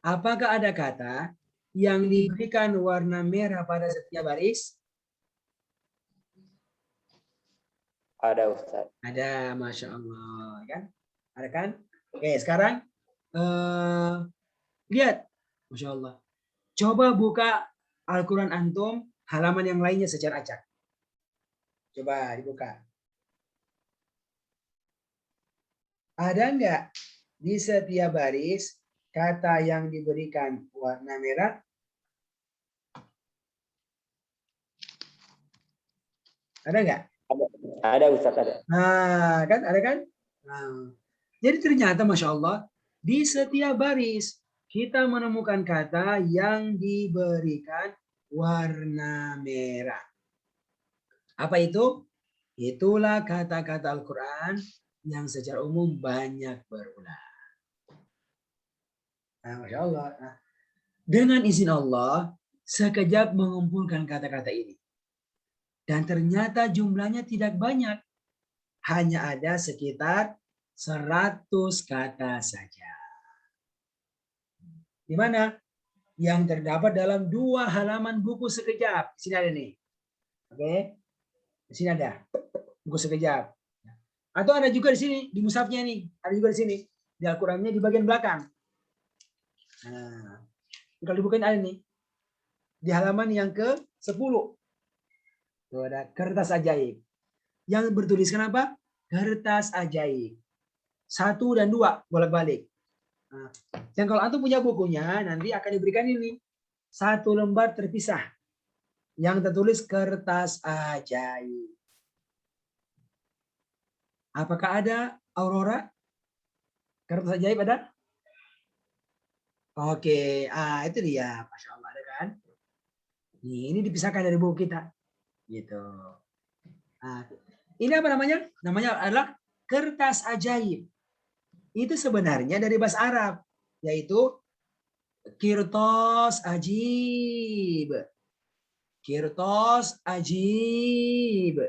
Apakah ada kata yang diberikan warna merah pada setiap baris? Ada Ustaz. Ada, Masya Allah. Kan? Ada kan? Oke, sekarang lihat. Masya Allah. Coba buka Al-Quran Antum, halaman yang lainnya secara acak. Coba dibuka. Ada enggak di setiap baris kata yang diberikan warna merah? Ada enggak? Ada Ustaz, ada. Nah, kan ada kan? Nah, jadi ternyata Masya Allah di setiap baris kita menemukan kata yang diberikan warna merah. Apa itu? Itulah kata-kata Al-Quran yang secara umum banyak berulang. Nah, Masya Allah. Nah, dengan izin Allah, sekejap mengumpulkan kata-kata ini. Dan ternyata jumlahnya tidak banyak. Hanya ada sekitar 100 kata saja. Di mana? Yang terdapat dalam 2 halaman buku sekejap. Di sini ada nih. Oke. Di sini ada. Buku sekejap. Atau ada juga di sini, di mushafnya nih. Ada juga di sini. Di Al-Qurannya di bagian belakang. Nah, kalau dibukain ada nih. Di halaman yang ke-10. Tuh ada kertas ajaib. Yang bertuliskan apa? Kertas ajaib. 1 dan 2 bolak-balik. Nah, dan kalau antum punya bukunya, nanti akan diberikan ini. 1 lembar terpisah. Yang tertulis kertas ajaib. Apakah ada Aurora? Kertas ajaib ada? Oke, itu dia. Masya Allah, ada kan? Ini dipisahkan dari buku kita. Gitu. Nah, ini apa namanya? Namanya adalah kertas ajaib. Itu sebenarnya dari bahasa Arab, yaitu kirtos ajib. Kirtos ajib.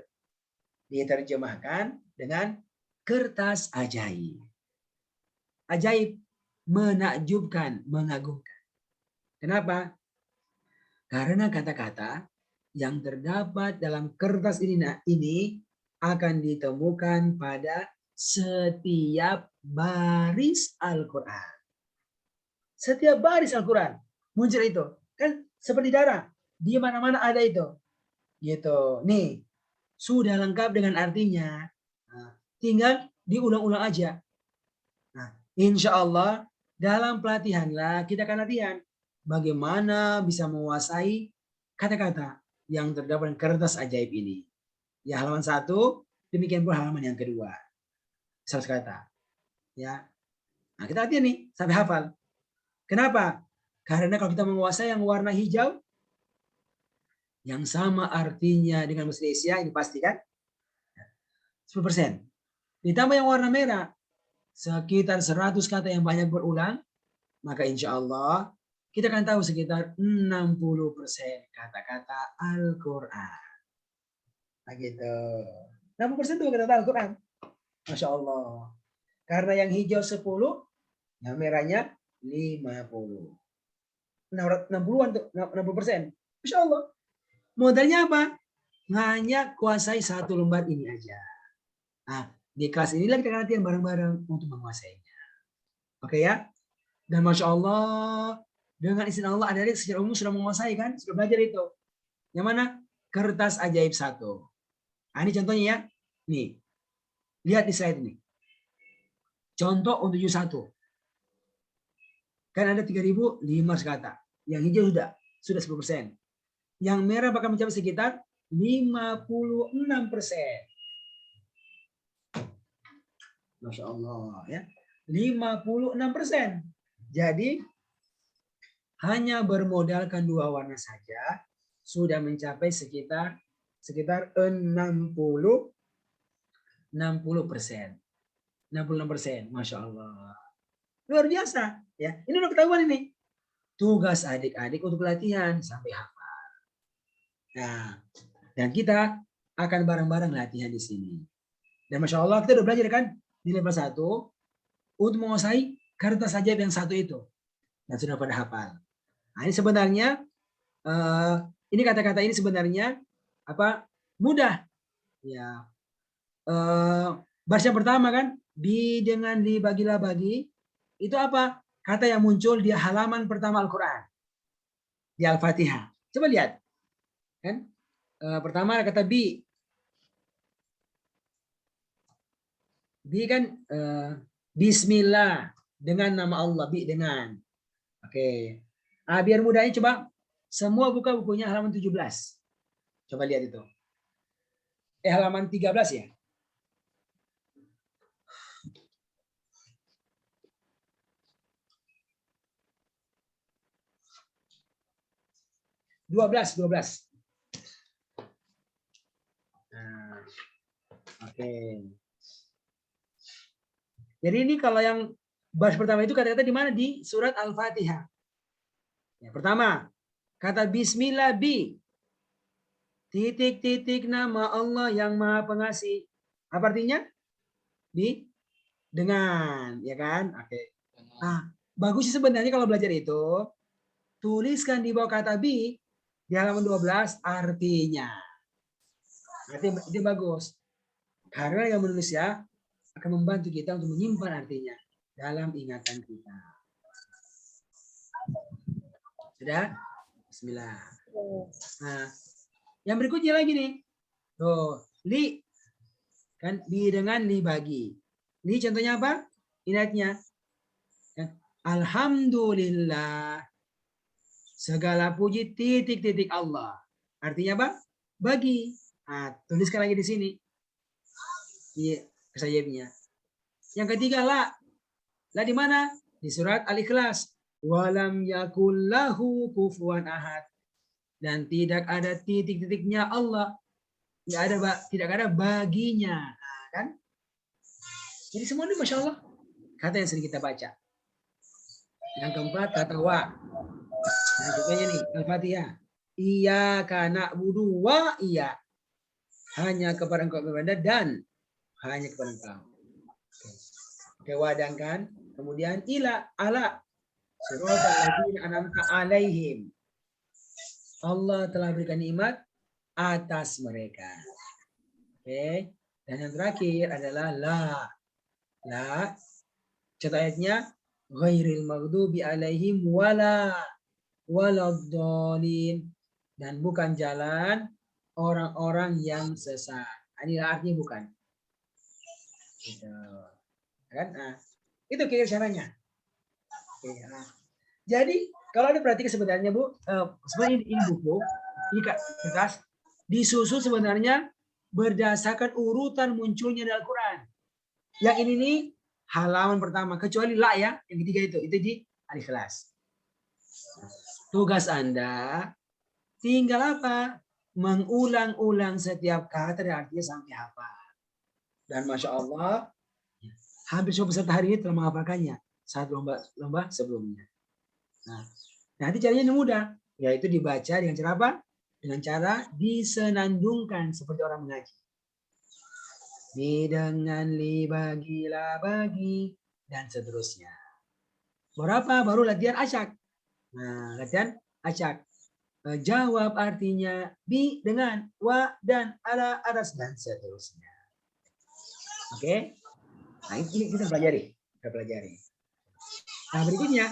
Diterjemahkan dengan kertas ajaib. Ajaib, menakjubkan, mengagumkan. Kenapa? Karena kata-kata yang terdapat dalam kertas ini akan ditemukan pada setiap baris Al-Quran. Setiap baris Al-Quran muncul itu. Kan seperti darah. Di mana-mana ada itu. Gitu. Nih, sudah lengkap dengan artinya. Nah, tinggal diulang-ulang aja. Nah, insya Allah dalam pelatihan lah kita akan latihan. Bagaimana bisa menguasai kata-kata yang terdapat dalam kertas ajaib ini. Ya, halaman 1, demikian pula halaman yang kedua. 100 kata. Ya. Nah, kita latihan nih sampai hafal. Kenapa? Karena kalau kita menguasai yang warna hijau, yang sama artinya dengan bahasa Indonesia, ini pasti kan? 10%. Ditambah yang warna merah, sekitar 100 kata yang banyak berulang, maka insya Allah kita akan tahu sekitar 60% kata-kata Al-Quran. Nah gitu. 60% itu kata-kata Al-Quran. Masya Allah. Karena yang hijau 10, yang merahnya 50. 60-an tuh, 60%. Masya Allah. Modalnya apa? Hanya kuasai 1 lembar ini aja. Nah, di kelas inilah kita latihan bareng-bareng untuk menguasainya. Oke ya? Dan Masya Allah, dengan izin Allah, adik-adik secara umum sudah menguasai kan? Sudah belajar itu. Yang mana? Kertas ajaib 1. Nah, ini contohnya ya. Nih, lihat di slide ini. Contoh untuk 71. Kan ada 3.500 kata. Yang hijau sudah 10%. Yang merah bakal mencapai sekitar 56%. Masya Allah ya. 56%. Jadi hanya bermodalkan 2 warna saja sudah mencapai sekitar 60%. 66%. Masya Allah. Luar biasa. Ya, ini udah ketahuan ini. Tugas adik-adik untuk latihan sampai hafal. Nah, dan kita akan bareng-bareng latihan di sini. Dan Masya Allah kita udah belajar kan di level 1 untuk menguasai kertas ajaib yang 1 itu. Dan sudah pada hafal. Nah, ini sebenarnya ini kata-kata ini sebenarnya apa? Mudah. Ya. Baris yang pertama kan dengan dibagilah bagi itu apa? Kata yang muncul di halaman pertama Al-Quran. Di Al-Fatihah. Coba lihat. Kan? Pertama ada kata bi. Bi kan bismillah dengan nama Allah, bi dengan. Oke. Biar mudahnya coba semua buka bukunya halaman 17. Coba lihat itu. Halaman 13 ya. 12. Nah, oke. Jadi ini kalau yang baris pertama itu kata-kata di mana? Di surat Al-Fatihah. Yang pertama, kata bismillah bi. Titik-titik nama Allah yang Maha Pengasih. Apa artinya? Bi dengan, ya kan? Oke. Nah, bagusnya sebenarnya kalau belajar itu tuliskan di bawah kata bi di halaman 12 artinya. Itu bagus. Karena yang menulis ya akan membantu kita untuk menyimpan artinya dalam ingatan kita. Sudah? Bismillah. Nah, yang berikutnya lagi nih. Tuh, li. Kan bi dengan li bagi. Li contohnya apa? Ingatnya. Alhamdulillah. Segala puji titik-titik Allah. Artinya apa? Bagi. Nah, tuliskan lagi di sini. Iya, kesayapnya. Yang ketiga la. La di mana? Di surat Al-Ikhlas. Walam yakullahu kufuwan ahad. Dan tidak ada titik-titiknya Allah. Tidak ada baginya. Nah, kan? Jadi semua ini Masya Allah. Kata yang sering kita baca. Yang keempat kata wa. Nah, contohnya nih, Al-Fatihah. Iyyaka na'budu wa iya. Hanya kepada engkau beribadah dan hanya kepada engkau. Oke, wadangkan. Kemudian ala. Siratal ladzina an'amta alaihim. Allah telah berikan nikmat atas mereka. Oke. Dan yang terakhir adalah la. La. Contoh ayatnya ghairil maghdubi alaihim waladdallin, dan bukan jalan orang-orang yang sesat. Ini artinya bukan. Gitu. Kan? Nah, itu kira caranya. Oke, nah. Jadi kalau ada perhatikan sebenarnya Bu, sebenarnya ini buku, ini kertas disusun sebenarnya berdasarkan urutan munculnya di Al-Quran. Yang ini nih halaman pertama, kecuali la ya, yang ketiga itu di Al-Ikhlas. Tugas Anda tinggal apa? Mengulang-ulang setiap kata dan artinya sampai hafal. Dan Masya Allah, hampir semua peserta hari ini telah menghafalkannya saat lomba sebelumnya. Nah, nanti caranya mudah, yaitu dibaca dengan cara apa? Dengan cara disenandungkan seperti orang mengaji. Di dengan li bagi la bagi dan seterusnya. Berapa baru latihan asyak. Nah, latihan asyak. Jawab artinya bi dengan wa dan ala atas dan seterusnya. Oke? Nah, ini kita pelajari. Nah, berikutnya.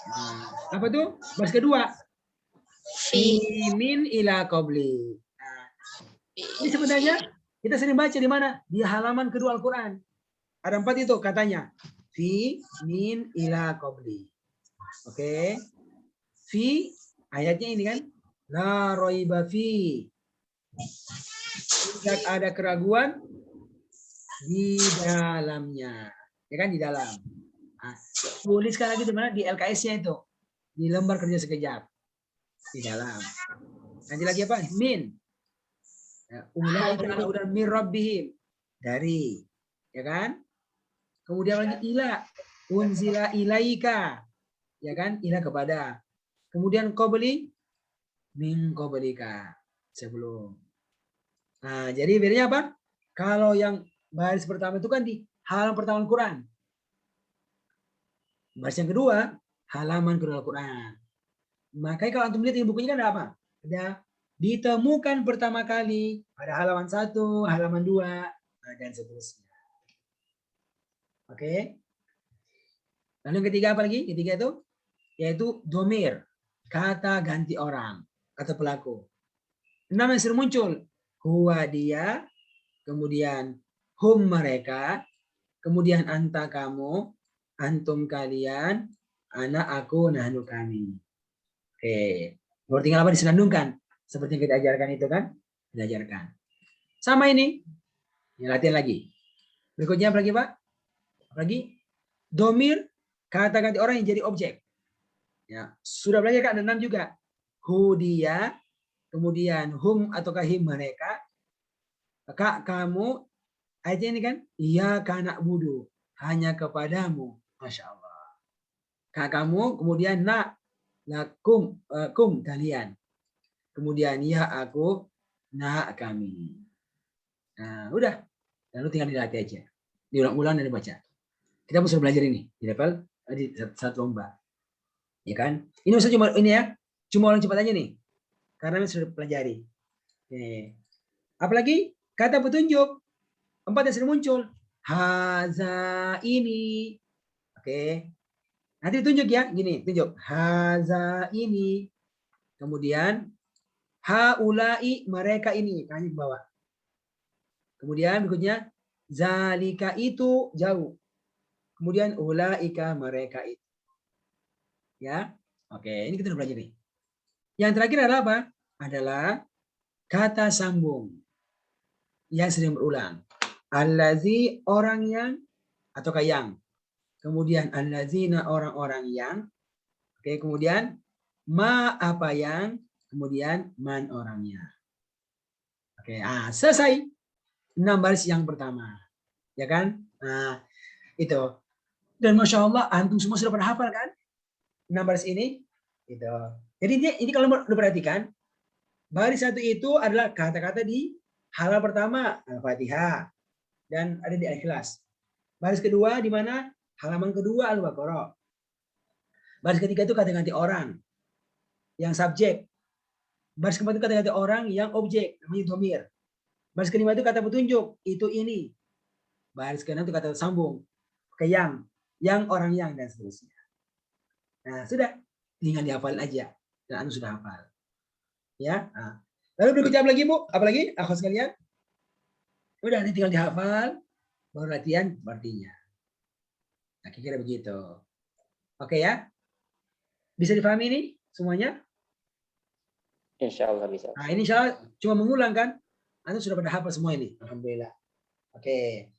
Nah, apa tuh? Baris kedua. Min ila qabli. Nah, ini sebenarnya kita sering baca di mana? Di halaman kedua Al-Quran. Ada 4 itu katanya. Fi min ila qabli. Oke. Fi ayatnya ini kan. La raiba fi. Tidak ada keraguan di dalamnya. Ya kan, di dalam. Nah, tuliskan lagi di mana? Di LKS-nya itu. Di lembar kerja sekejap. Di dalam. Nanti lagi apa? Min. Udah min rabbihim. Dari. Ya kan? Kemudian lagi ila. Unzila ilaika. Ya kan? Ila kepada. Kemudian qabli. Min qablika. Sebelum. Nah, jadi bedanya apa? Kalau yang baris pertama itu kan di halaman pertama Al-Quran. Baris yang kedua, halaman kedua Al-Quran. Makanya kalau antum lihat di bukunya kan ada apa? Ada ditemukan pertama kali pada halaman 1, halaman 2, dan seterusnya. Oke. Lalu yang ketiga apa lagi? Ketiga itu yaitu domir, kata ganti orang, kata pelaku. 6 yang sering muncul, huwa dia, kemudian hum mereka, kemudian anta kamu, antum kalian, anak aku, nahnu kami. Oke, baru tinggal apa? Disenandungkan, seperti yang kita ajarkan itu kan, diajarkan. Sama ini, ya, latihan lagi. Berikutnya apa lagi Pak? Apa lagi? Domir, kata ganti orang yang jadi objek. Ya, sudah belajar kan, ada 6 juga. Hu dia, kemudian hum ataukah him mereka, kak kamu, ayatnya ini kan, iya kanak budu, hanya kepadamu, Masya Allah. Kak kamu, kemudian nak, lakum, kum kalian. Kemudian ya aku, nak kami. Nah, udah. Lalu tinggal dilatih aja. Diulang-ulang dan dibaca. Kita mesti belajar ini di level di satu lomba. Ya kan? Ini usah cuma ini ya. Cuma orang cepat aja nih. Karena sudah pelajari. Oke. Apalagi kata petunjuk. 4 yang sering muncul. Haza ini. Oke. Nanti tunjuk ya. Gini, tunjuk. Haza ini. Kemudian haulai mereka ini. Kayaknya ke bawah. Kemudian berikutnya zalika itu jauh. Kemudian ulaika mereka itu. Ya. Oke, ini kita udah belajar nih. Yang terakhir adalah apa? Adalah kata sambung yang sering berulang. Allazi orang yang ataukah yang. Kemudian allazina orang-orang yang. Oke, kemudian ma apa yang, kemudian man orangnya. Oke, selesai. 6 baris yang pertama. Ya kan? Nah, itu. Dan Masya Allah, antum semua sudah pernah hafal kan? 6 baris ini. Gitu. Jadi ini kalau diperhatikan, baris 1 itu adalah kata-kata di halaman pertama, Al-Fatihah. Dan ada di Al-Ikhlas. Baris kedua di mana? Halaman kedua Al-Baqarah. Baris ketiga itu kata ganti orang. Yang subjek. Baris keempat itu kata-kata orang yang objek, namanya domir. Baris kelima itu kata petunjuk, itu ini. Baris keenam itu kata sambung, ke yang orang yang, dan seterusnya. Nah, sudah. Tinggal dihafal aja. Dan Anda sudah hafal. Ya. Nah. Lalu berikutnya apa lagi, Bu? Apa lagi, akhwat sekalian? Udah, ini tinggal dihafal, baru latihan artinya. Nah, kira-kira begitu. Oke ya? Bisa dipahami ini semuanya? Insya Allah bisa. Nah, ini insya Allah cuma mengulang kan? Anda sudah pada hafal semua ini. Alhamdulillah. Oke.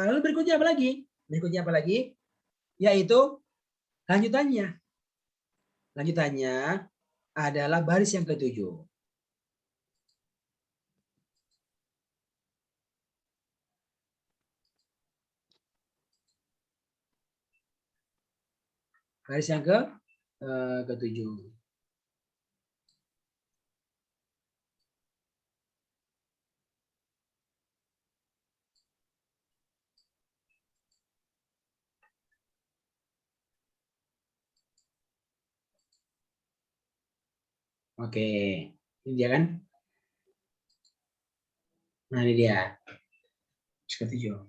Lalu berikutnya apa lagi? Berikutnya apa lagi? Yaitu lanjutannya. Lanjutannya adalah baris yang ketujuh. Baris yang ketujuh. Oke, ini dia kan? Nah, ini dia. Ketujuh.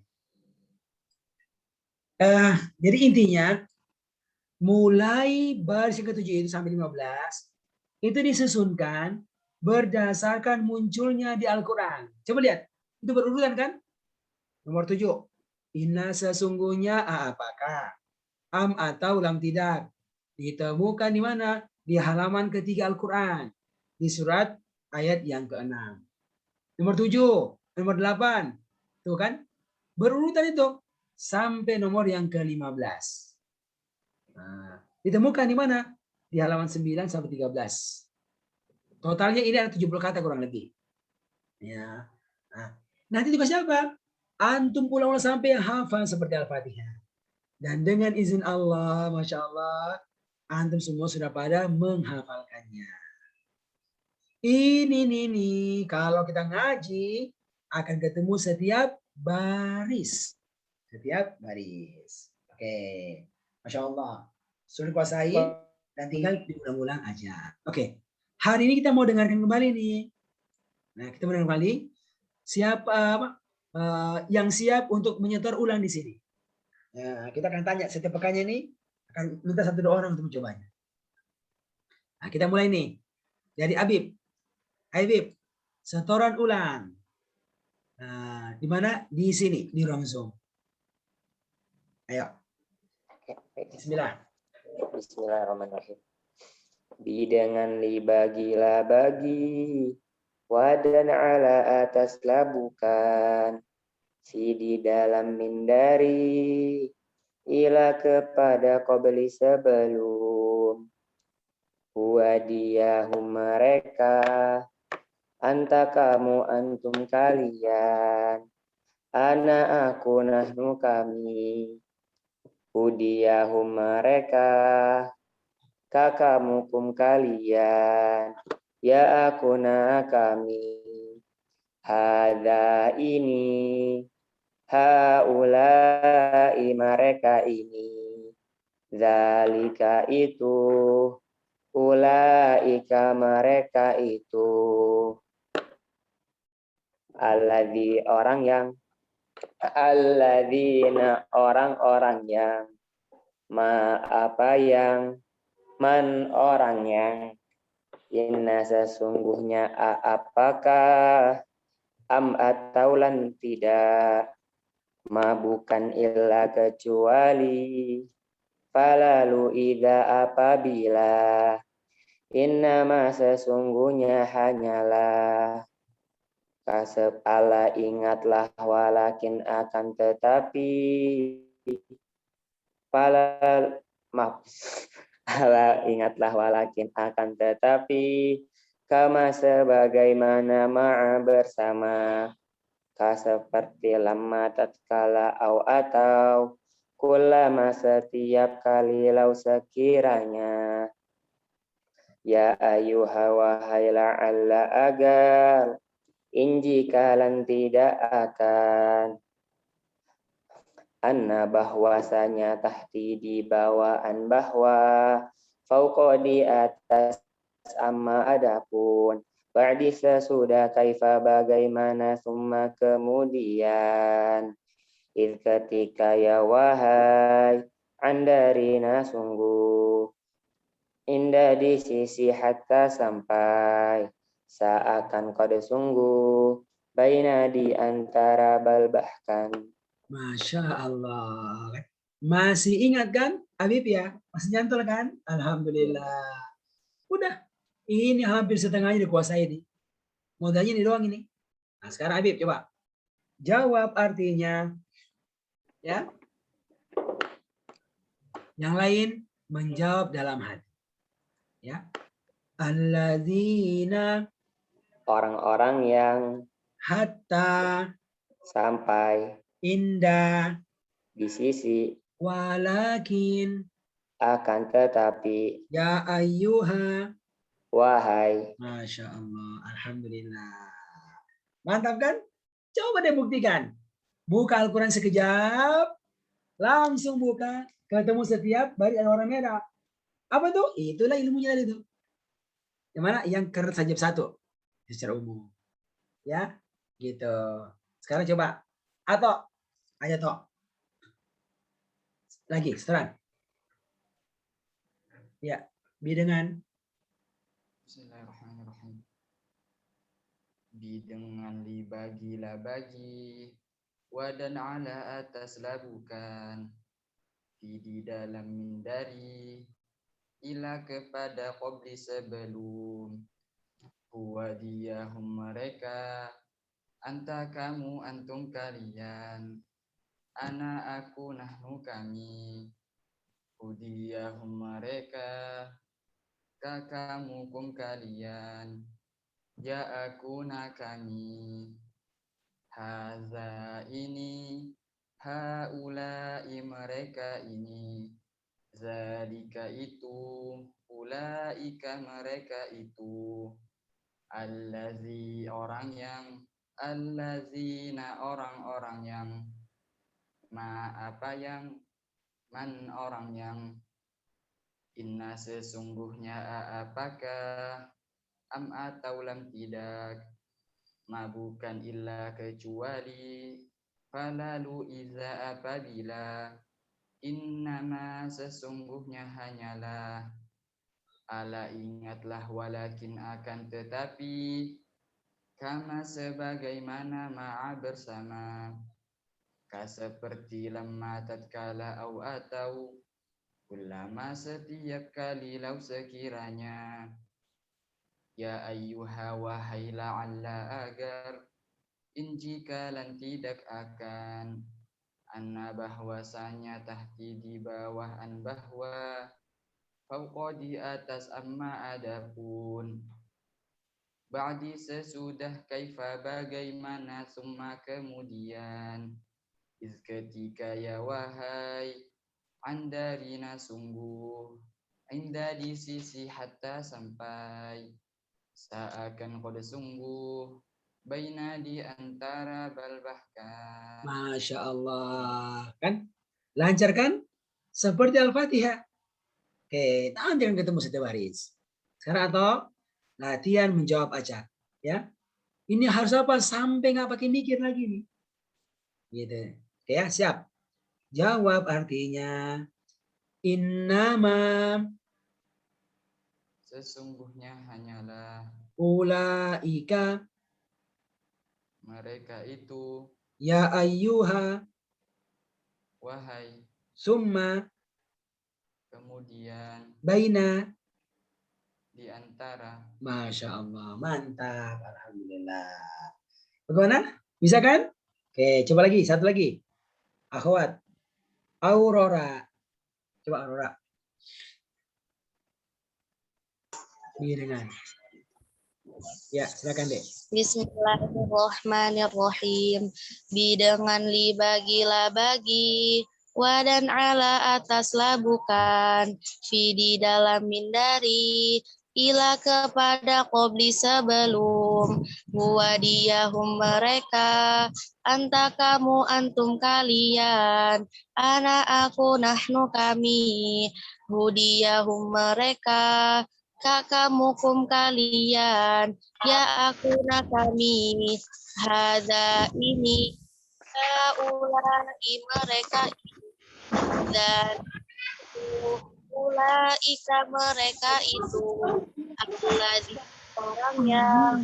Jadi intinya, mulai baris yang ketujuh itu sampai 15, itu disusunkan berdasarkan munculnya di Al-Quran. Coba lihat, itu berurutan kan? Nomor 7. Inna sesungguhnya apakah? Am atau lam tidak. Ditemukan di mana? Di halaman ketiga Al-Quran. Di surat ayat yang ke-6. Nomor 7. Nomor 8. Tuh kan? Berurutan itu. Sampai nomor yang ke-15. Nah, ditemukan di mana? Di halaman 9 sampai 13. Totalnya ini ada 70 kata kurang lebih. Ya. Nah, nanti tugas siapa? Antum pulang sampai hafal seperti Al-Fatihah. Dan dengan izin Allah, Masya Allah, antum semua sudah pada menghafalkannya. Ini, kalau kita ngaji, akan ketemu setiap baris. Setiap baris. Oke. Masya Allah. Sudah kuasai, dan tinggal diulang-ulang aja. Oke. Hari ini kita mau dengarkan kembali nih. Nah, kita mau dengar kembali. Siapa yang siap untuk menyetor ulang di sini? Ya, kita akan tanya setiap pekannya ini, akan minta 1-2 orang untuk mencobanya. Nah, kita mulai nih. Dari Habib. Habib, setoran ulang. Nah, di mana? Di sini, di ruang Zoom. Ayo. Bismillah. Bismillahirrahmanirrahim. Bidangan dibagilah bagi, wadan ala atas labukan, si di dalam mindari, ila kepada qabli sebelum, huwadiyahum mereka, anta kamu antum kalian, ana aku nahnu kami, hudiyahum mereka, kakamukum kalian, ya akuna kami, hada ini, haulai mereka ini, zalika itu, ulaika mereka itu, alladzi orang yang, alladzina orang-orang yang, ma apa yang, man orang yang, inna sesungguhnya apakah, am atau lan tidak, ma bukan illa kecuali, falalu ida apabila, innama sesungguhnya hanyalah, kasep ala ingatlah walakin akan tetapi, falal maaf. Ala ingatlah walakin akan tetapi, kama sebagaimana ma'a bersama, ka seperti lama tatkala atau kullama setiap kali lau sekiranya, ya ayuha wahai la'alla agar, inji kalan tidak akan, anna bahwasanya tahti di bawaan bahwa, fauqa di atas amma adapun. Ba'di sesudah kaifa bagaimana summa kemudian. Id ketika ya wahai andarina sungguh. Indah di sisi hatta sampai. Seakan kode sungguh. Baina di antara bal bahkan. Masya Allah. Masih ingat kan, Habib ya? Masih nyantol kan? Alhamdulillah. Udah. Ini hampir setengahnya dikuasai nih. Modalnya ini doang ini. Nah sekarang Habib coba. Jawab artinya. Ya. Yang lain menjawab dalam hati. Ya. Alladzina. Orang-orang yang Hatta. sampai Indah. di sisi Walakin. akan tetapi Ya ayyuha. wahai. Masya Allah. Alhamdulillah. Mantap kan? Coba deh buktikan. Buka Al-Quran sekejap. Langsung buka. Ketemu setiap baris ada warna merah. Apa tuh? Itulah ilmunya tadi itu. Yang mana? Yang keret sajab satu. Secara umum. Ya. Gitu. Sekarang coba. Atau. Ayo toh. Lagi. Seteran. Ya. Bidengan. Bismillahirrahmanirrahim. Bidengan libagilah bagi. Wadan ala atas labukan. Di dalam mindari. Ila kepada qabli sebelum. Huwa diyahum mereka. Anta kamu antum kalian. Ana aku nahnu kami. Hudiyahum mereka. Kakamu kum kalian. Ya aku na kami. Haza ini. Haulai mereka ini. Zalika itu. Ulaika mereka itu. Allazi orang yang. Allazina orang-orang yang. Ma apa yang. Man orang yang. Inna sesungguhnya apakah am atau lam tidak ma bukan illa kecuali falalu iza apabila innama sesungguhnya hanyalah ala ingatlah walakin akan tetapi kama sebagaimana ma'a bersama ka seperti lemma tatkala au atau ulama setiap kali lau sekiranya ya ayyuha wahai la'alla agar in jikalan tidak akan anna bahwasanya tahti di bawah an bahwa fauqa di atas amma adapun ba'di sesudah kaifa bagaimana summa kemudian iz ketika ya wahai andarina sungguh inda di sisi hatta sampai seakan kode sungguh baina di antara bal bahkan. Masya Allah. Kan? Lancar kan? Seperti Al-Fatihah. Oke, tahan jangan ketemu setiap baris. Sekarang atau latihan menjawab acak. Ya. Ini harus apa? Sampai nggak pakai mikir lagi nih. Gitu. Oke ya, siap. Jawab artinya innama Sesungguhnya hanyalah ulaika mereka itu ya ayyuha wahai summa kemudian baina di antara. Masya Allah. Mantap. Alhamdulillah. Bagaimana? Bisa kan? Oke, coba lagi. Satu lagi. Akhwat. Aurora. Coba Aurora. Dengan. Ya, silakan deh. Bismillahirrahmanirrahim. Bidengan li bagilah bagi. Wadan ala atas labukan. Fi di dalam mindari. Ila kepada qobli sebelum. Huwadiyahum mereka. Anta kamu antum kalian. Ana aku nahnu kami. Hudiyahum mereka. kakamukum kalian, ya aku kami, hada ini, ulai mereka dan ulaika mereka itu adalah orang yang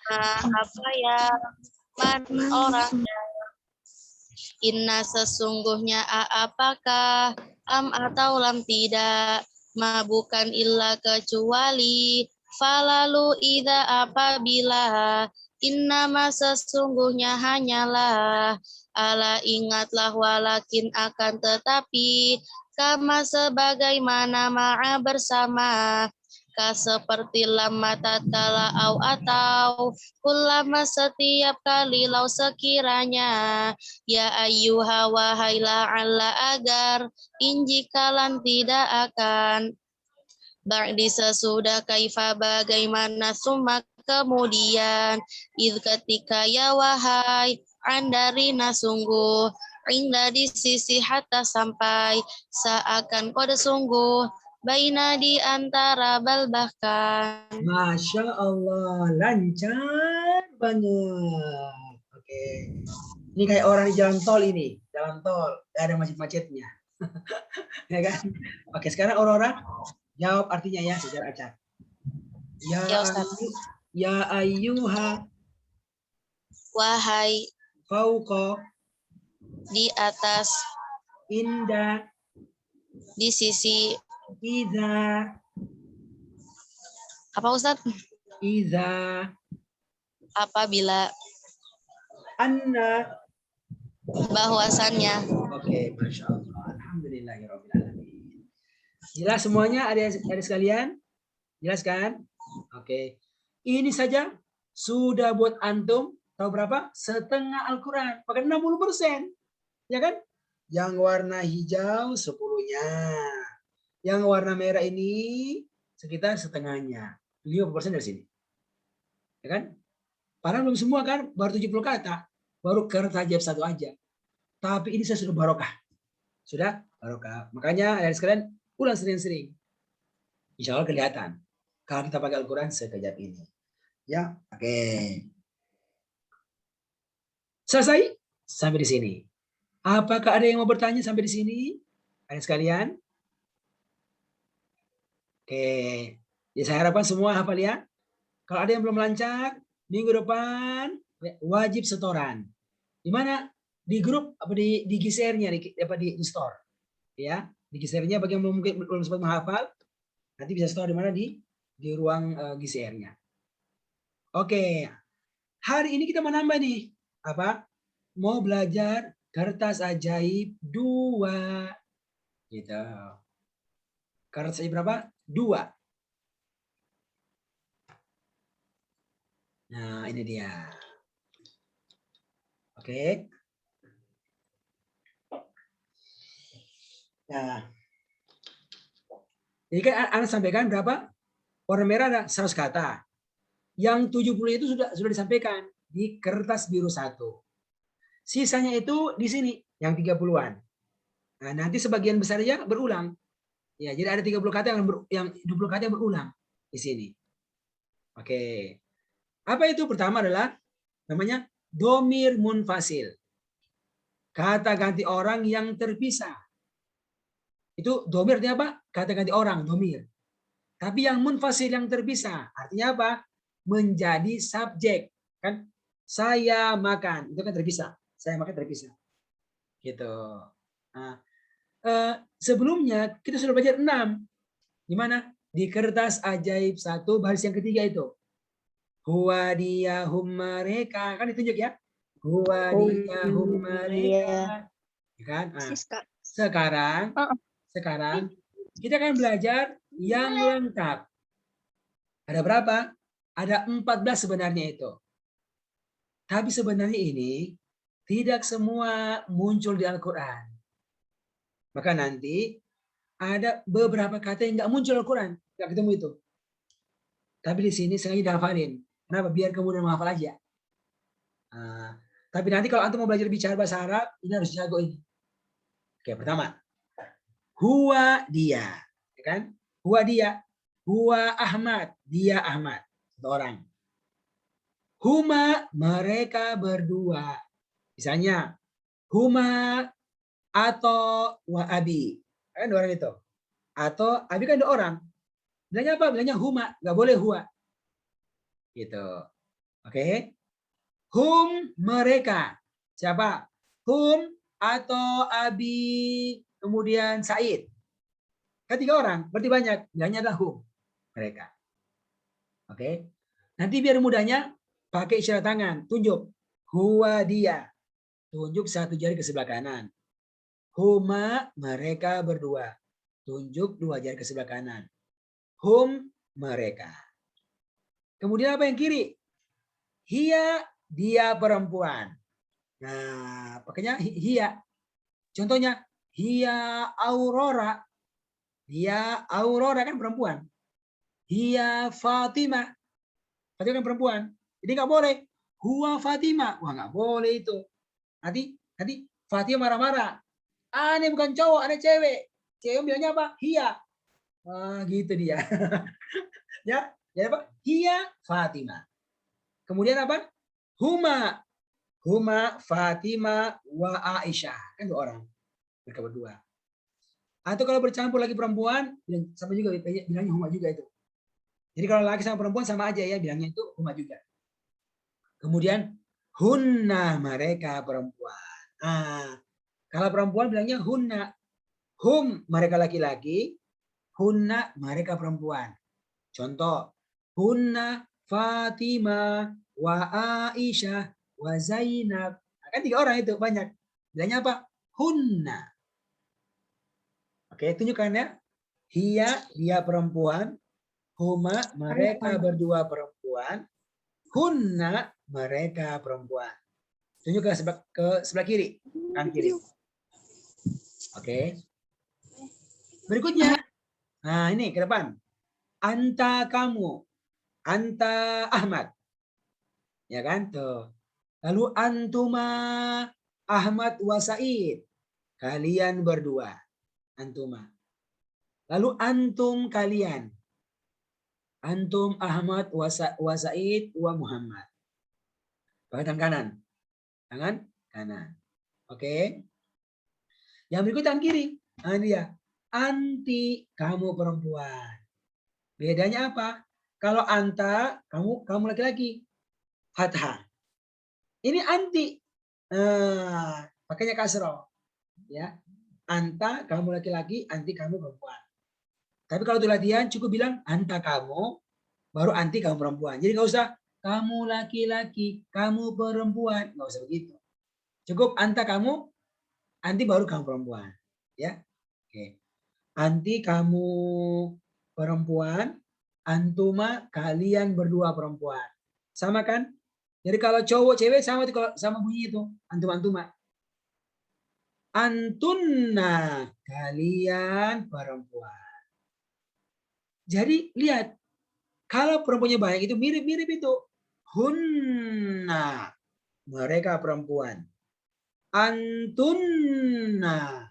apa ya orang inna sesungguhnya apakah atau lam tidak ma bukan illa kecuali falalu ida apabila innama sesungguhnya hanyalah ala ingatlah walakin akan tetapi kama sebagaimana ma'a bersama seperti lama tatkala atau kulama setiap kali lau sekiranya ya ayyuha wahai la'alla agar injikalan tidak akan ba'di sesudah kaifa bagaimana summa kemudian ketika ya wahai andarina sungguh inda di sisi hatta sampai seakan kode sungguh baina di antara bal bahkan. Masya Allah, lancar banget. Oke, ini kayak orang di jalan tol ini, jalan tol, gak ada macet-macetnya, ya kan? Oke, sekarang Aurora jawab artinya ya secara acak. Ya ayyuha, wahai fauqa, di atas, inda, di sisi, idza, apa Ustaz? idza, Apabila, anna. bahwasannya. Oke, Masya Allah. Alhamdulillahirrahmanirrahim. Jelas semuanya adik sekalian? Jelas kan? Oke. Ini saja sudah buat antum tahu berapa? Setengah Al-Quran. Pakai 60%. Ya kan? Yang warna hijau 10-nya. Yang warna merah ini sekitar setengahnya. 50% dari sini. Ya kan? Padahal belum semua kan? Baru 70 kata. Baru kata ajaib satu aja. Tapi ini saya sudah barokah. Sudah barokah. Makanya adik sekalian ulang sering-sering. Insya Allah kelihatan. Kalau kita pakai Al-Quran sekejap ini. Ya, oke. Selesai? Sampai di sini. Apakah ada yang mau bertanya sampai di sini? Adik sekalian? Oke. Ya, saya harapkan semua hafal ya. Kalau ada yang belum lancar, minggu depan wajib setoran. Di mana? Di grup apa di GCR-nya di store. Ya, di GCR-nya bagi yang belum sempat menghafal, nanti bisa store di mana di ruang GCR-nya. Oke. Hari ini kita mau nambah nih. Apa? Mau belajar kertas ajaib 2. Gitu. Kertas ajaib berapa? 2. Nah, ini dia. Oke. Nah. Jadi kan Anda sampaikan berapa? Warna merah ada 100 kata. Yang 70 itu sudah disampaikan di kertas biru 1. Sisanya itu di sini yang 30-an. Nah, nanti sebagian besar aja berulang. Ya, jadi ada 30 kata yang 20 kata yang berulang di sini. Oke. Apa itu? Pertama adalah namanya domir munfasil. Kata ganti orang yang terpisah. Itu domir artinya apa? Kata ganti orang, domir. Tapi yang munfasil yang terpisah, artinya apa? Menjadi subjek. Kan? Saya makan, itu kan terpisah. Saya makan terpisah. Gitu. Nah, sebelumnya kita sudah belajar 6. Di mana? Di kertas ajaib 1 baris yang ketiga itu. Huwadiyahum mereka. Kan ditunjuk ya? Huwadiyahum mereka. Kan? Nah, sekarang kita akan belajar yang lengkap. Ada berapa? Ada 14 sebenarnya itu. Tapi sebenarnya ini tidak semua muncul di Al-Quran. Maka nanti ada beberapa kata yang nggak muncul Al-Quran. Nggak ketemu itu. Tapi di sini sengaja dihafalin. Kenapa? Biar kemudian menghafal aja. Tapi nanti kalau antum mau belajar bicara bahasa Arab, ini harus jago ini. Oke, pertama. Huwa dia, ya kan? Huwa dia, huwa Ahmad, dia Ahmad, satu orang. Huma mereka berdua. Misalnya huma atau wa abi. Kan dua orang itu. Atau abi kan dua orang. Bilangnya apa? Bilangnya huma, nggak boleh huwa. Gitu. Oke. Hum mereka. Siapa? Hum atau abi kemudian Said. Kan 3 orang, berarti banyak. Bilangnya adalah hum mereka. Oke. Nanti biar mudahnya pakai isyarat tangan, tunjuk. Huwa dia. Tunjuk satu jari ke sebelah kanan. Huma mereka berdua. Tunjuk 2 jari ke sebelah kanan. Hum mereka. Kemudian apa yang kiri? Hia dia perempuan. Nah, pakainya hia. Contohnya hia Aurora. Dia Aurora kan perempuan. Hia Fatimah. Fatimah kan perempuan. Jadi nggak boleh. Huwa Fatimah. Wah nggak boleh itu. Nanti Fatimah marah-marah. Aneh bukan cowok, aneh cewek. Cewek bilangnya apa? Hia. Wah gitu dia. Ya, jadi apa? Hia Fatimah. Kemudian apa? Huma. Huma Fatimah wa Aisyah. Kan 2 orang. Mereka berdua. Atau kalau bercampur lagi perempuan, sama juga bilangnya huma juga itu. Jadi kalau laki sama perempuan sama aja ya, bilangnya itu huma juga. Kemudian hunna mereka perempuan. Kalau perempuan bilangnya hunna. Hum mereka laki-laki, hunna mereka perempuan. Contoh, hunna Fatimah wa Aisyah wa Zainab. Nah, kan 3 orang itu banyak. Bilangnya apa? Hunna. Oke, tunjukkan ya. Hia dia perempuan, huma mereka berdua perempuan, hunna mereka perempuan. Tunjukkan ke sebelah kiri, kan kiri. Oke. Berikutnya. Nah, ini ke depan. Anta kamu. Anta Ahmad. Ya kan? Tuh. Lalu antuma Ahmad wa Said. Kalian berdua. Antuma. Lalu antum kalian. Antum Ahmad wa Said wa Muhammad. Pakai tangan kanan. Tangan kanan. Oke. Yang berikut tangan kiri. Nah, dia. Anti kamu perempuan. Bedanya apa? Kalau anta kamu laki-laki. Fathah. Ini anti. Pakainya kasroh. Ya. Anta kamu laki-laki, anti kamu perempuan. Tapi kalau itu latihan cukup bilang anta kamu, baru anti kamu perempuan. Jadi nggak usah kamu laki-laki, kamu perempuan, nggak usah begitu. Cukup anta kamu, anti baru kamu perempuan. Ya. Oke. Anti kamu perempuan, antuma kalian berdua perempuan. Sama kan? Jadi kalau cowok cewek sama tuh, kalau sama bunyi itu, antum-antuma. Antunna kalian perempuan. Jadi lihat, kalau perempuannya banyak itu mirip-mirip itu. Hunna mereka perempuan. Antunna.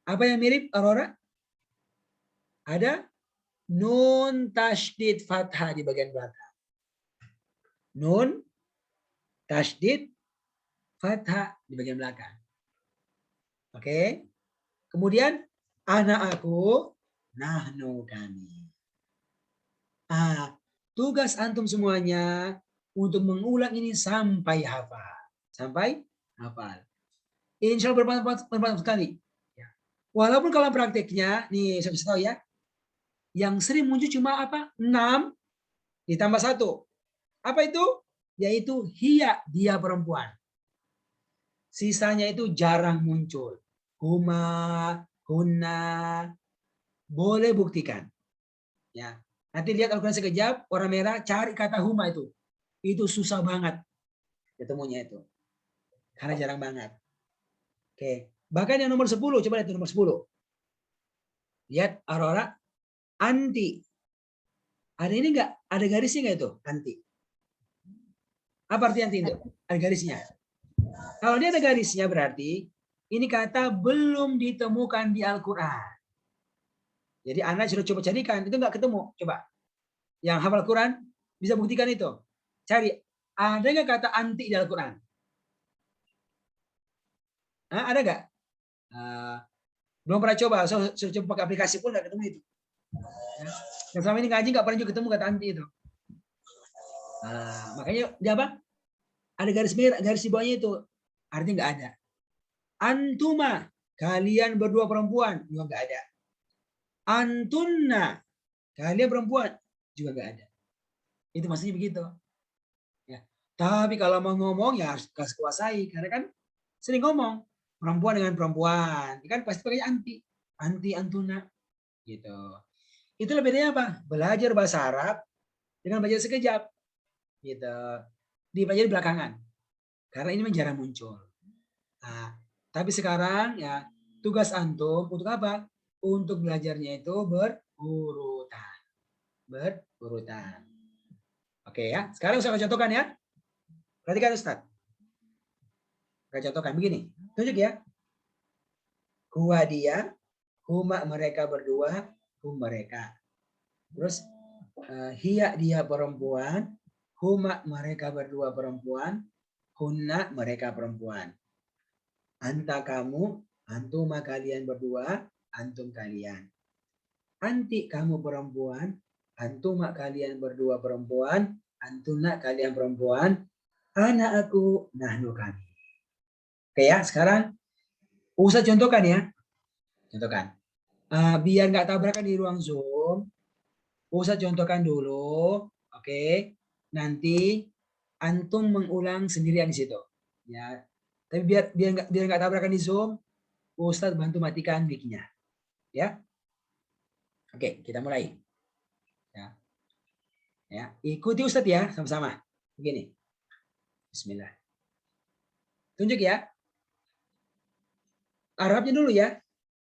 Apa yang mirip Aurora? Ada nun tasydid fathah di bagian belakang. Nun tasydid fathah di bagian belakang. Oke. Kemudian anak aku, nahnu kami. Tugas antum semuanya untuk mengulang ini sampai hafal. Sampai hafal. Insya Allah bermanfaat sekali. Walaupun kalau prakteknya, nih saya bisa tahu ya, yang sering muncul cuma apa? 6 ditambah 1. Apa itu? Yaitu hia, dia perempuan. Sisanya itu jarang muncul. Huma, hunna. Boleh buktikan. Ya. Nanti lihat Al-Quran sekejap, warna merah, cari kata huma itu. Itu susah banget ketemunya itu. Karena jarang banget. Oke. Bahkan yang nomor 10, coba lihat nomor 10. Lihat Aurora, anti. Ada ini enggak? Ada garisnya enggak itu? Anti. Apa arti anti itu? Ada garisnya. Kalau dia ada garisnya berarti Ini kata belum ditemukan di Al-Quran. Jadi anak sudah coba carikan, itu nggak ketemu. Coba. Yang hafal Quran bisa buktikan itu. Cari. Ada nggak kata anti di Al-Quran? Ada nggak? Belum pernah coba. Sudah coba pakai aplikasi pun nggak ketemu itu. Ya. Dan selama ini ngaji nggak pernah juga ketemu kata anti itu. Makanya dia apa? Ada garis merah, garis di bawahnya itu. Artinya nggak ada. Antuma, kalian berdua perempuan, juga nggak ada. Antunna, kalian perempuan, juga nggak ada. Itu maksudnya begitu. Ya. Tapi kalau mau ngomong ya harus kuasai, karena kan sering ngomong perempuan dengan perempuan, kan pasti pakai anti, antuna, gitu. Itulah bedanya apa? Belajar bahasa Arab dengan belajar sekejap, gitu. Dipelajari belakangan, karena ini jarang muncul. Nah, tapi sekarang ya tugas antum untuk apa? Untuk belajarnya itu berurutan. Berurutan. Oke ya. Sekarang saya contohkan ya. Perhatikan Ustaz. Saya contohkan begini. Tunjuk ya. Huwa dia, huma mereka berdua, hum mereka. Terus hiya dia perempuan, huma mereka berdua perempuan, hunna mereka perempuan. Anta kamu, antuma kalian berdua, antum kalian. Anti kamu perempuan, antuma kalian berdua perempuan, antuna kalian perempuan, anak aku, nahnu kami. Oke ya, sekarang Ustaz contohkan ya. Contohkan. Biar nggak tabrakan di ruang Zoom, Ustaz contohkan dulu. Oke. Nanti antum mengulang sendirian di situ. Ya. Tapi biar nggak tabrakan di Zoom, Ustaz bantu matikan mic-nya. Ya. Oke, kita mulai. Ya. Ya, ikuti Ustaz ya, sama-sama. Begini. Bismillah. Tunjuk ya. Arabnya dulu ya.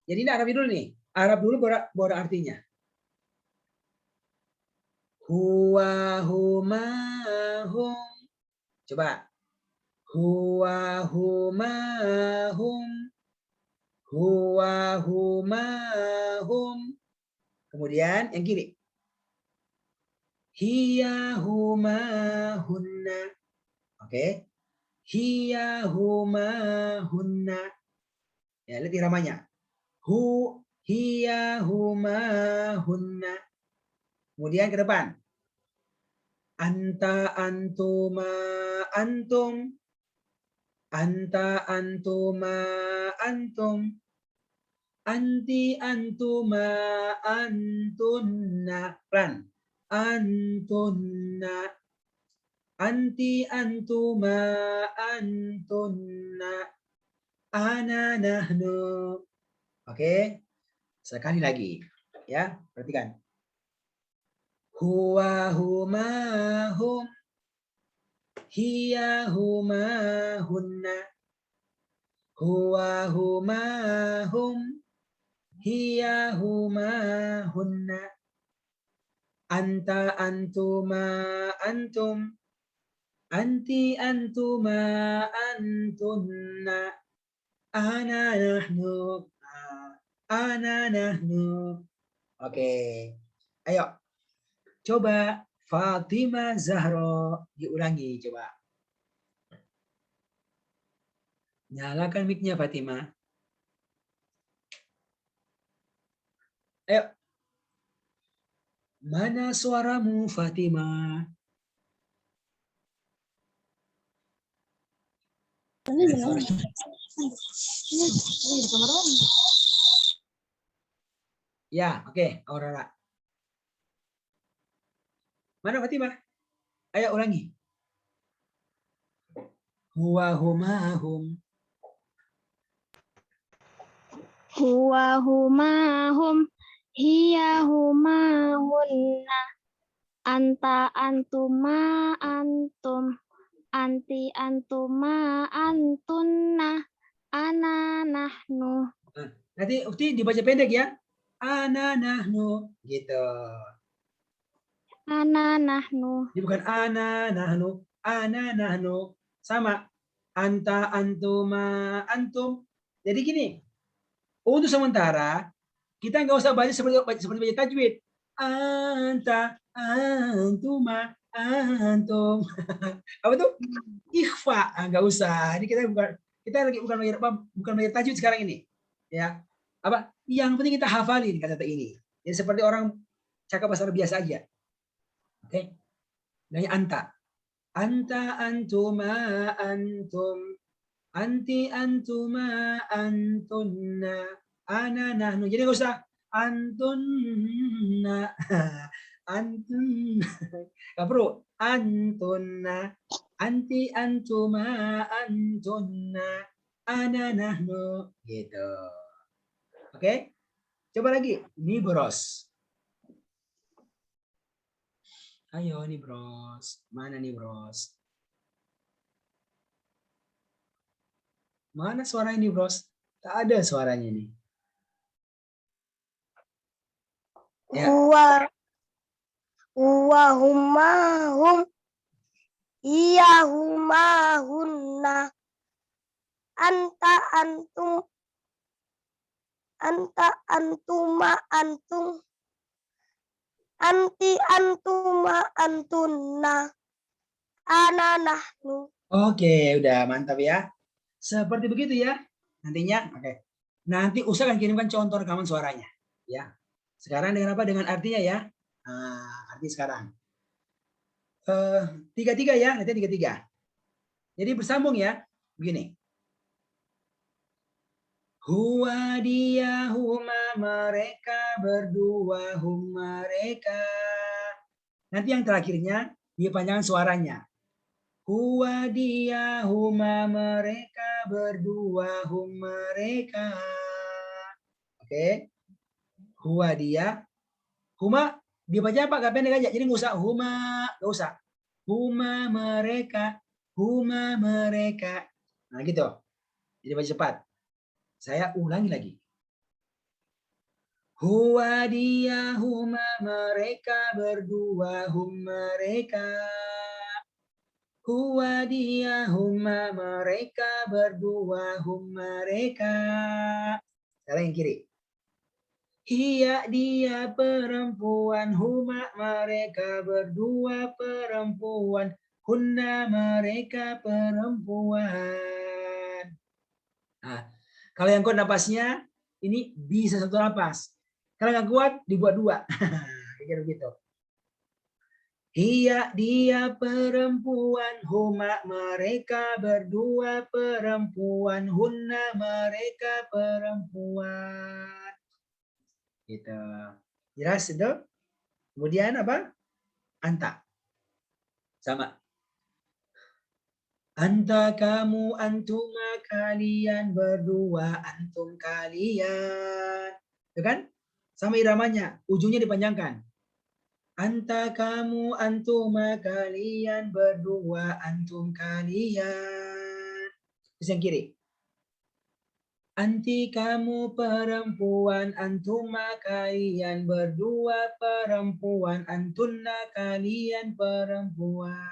Jadi ini Arabnya dulu nih. Arab dulu baru artinya. Huwa huma hum. Coba. Huwa huma hum. Huwa huma hum. Kemudian yang kiri. Hiya huma hunna. Oke. Hiya huma hunna. Ya, lihat iramanya. Hiya huma hunna. Kemudian ke depan. Anta antuma antum. Anta antuma antum. Anti antuma antunna. Pelan. Antunna. Anti antuma antunna. Ana nahnu. Oke. Sekali lagi. Ya, perhatikan. Huwa huma hum. Hiya huma hunna. Huwa huma hum. Hiya huma hunna. Anta antuma antum. Anti antuma antunna. Ana nahnu. Ana nahnu. Oke. Ayo. Coba Fatimah Zahra diulangi coba. Nyalakan mic-nya Fatimah. Ayo. Mana suaramu Fatimah? Ya, oke, Aurora. Mana Fatimah? Ayo ulangi. Huwa huma hum. Huwa huma hum. Hiya huma hunna. Anta antuma antum. Anti antuma antunna. Ana nahnu. Nanti Ukti dibaca pendek ya. Ana nahnu gitu. Ana nahnu. Ini bukan ana nahnu, ana nahnu. Sama. Anta antuma antum. Jadi gini, untuk sementara kita nggak usah baca seperti baca tajwid. Anta, antuma, antum. Apa tuh? Ikhfa. Nggak usah. Ini kita lagi bukan belajar tajwid sekarang ini. Ya. Apa? Yang penting kita hafalin kata-kata ini. Jadi seperti orang cakap bahasa biasa aja. Oke. Nanya anta. Anta, antuma, antum. Anti, antuma, antunna. Ana, nahnu. Jadi nggak usah antunna. Antun. Nggak perlu. Antunna. Anti, antuma, antunna. Ana, nahnu. Gitu. Oke. Coba lagi. Nibros. Ayo nih bros. Mana nih bros? Mana suara ini bros? Tak ada suaranya nih. Ya. Huwa huma hum. Iya huma hunna. Anta antum. Anta antuma antum. Anti antuma antunna. Ana nahnu. Oke, udah mantap ya. Seperti begitu ya. Nantinya, oke. Nanti usahakan kirimkan contoh rekaman suaranya. Ya. Sekarang dengan apa? Dengan artinya ya. Nah, arti sekarang. Tiga-tiga ya, nanti tiga-tiga. Jadi bersambung ya. Begini. Huwa dia huma mereka berdua hum mereka. Nanti yang terakhirnya dia panjangan suaranya. Huwa dia huma mereka berdua hum mereka. Oke. Huwa dia. Huma dibaca apa? Gak pendek aja. Jadi nggak usah huma, nggak usah. Huma mereka, huma mereka. Nah gitu. Jadi baca cepat. Saya ulangi lagi. Huwa dia huma mereka berdua hum mereka. Huwa dia huma mereka berdua hum mereka. Sekarang yang kiri. Hiya dia perempuan huma mereka berdua perempuan. Hunna mereka perempuan. Nah, kalau yang kuat napasnya ini bisa satu napas. Kalau nggak kuat dibuat dua. Kayak begitu. Hiya dia perempuan, huma mereka berdua perempuan, hunna mereka perempuan. Gitu. Jelas itu? Kemudian apa? Anta. Sama. Anta kamu, antuma kalian berdua, antum kalian. Itu kan? Sama iramanya, ujungnya dipanjangkan. Anta kamu, antuma kalian berdua, antum kalian. Terus yang kiri. Anti kamu perempuan, antuma kalian berdua perempuan, antunna kalian perempuan.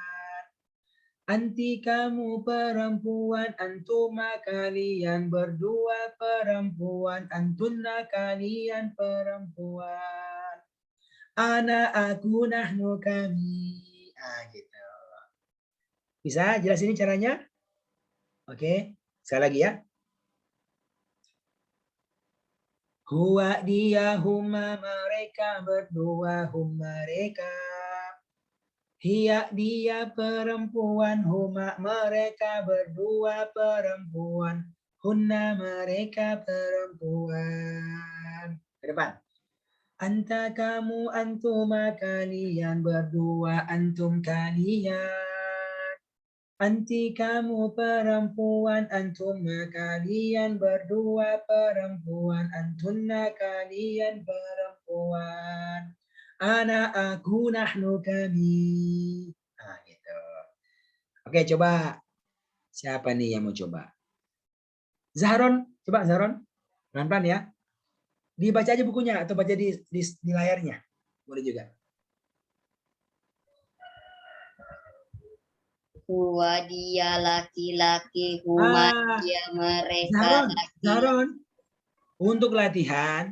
Anti kamu perempuan, antuma kalian berdua perempuan, antunna kalian perempuan. Ana, aku, nahnu, kami. Gitu. Bisa jelasin caranya? Oke, sekali lagi ya. Huwa dia huma mereka berdua hum mereka. Hiya dia perempuan huma mereka berdua perempuan. Hunna mereka perempuan. Ke depan. Anta kamu antuma kalian berdua antum kalian. Anti kamu perempuan antuma kalian berdua perempuan antunna kalian perempuan. Ana, aku, nahnu, kami. Nah, gitu. Oke, coba. Siapa nih yang mau coba? Zahron, coba Zahron. Pelan-pelan ya. Dibaca aja bukunya atau baca di layarnya. Boleh juga. huwa dia laki-laki, huma dia mereka laki. Zahron, untuk latihan,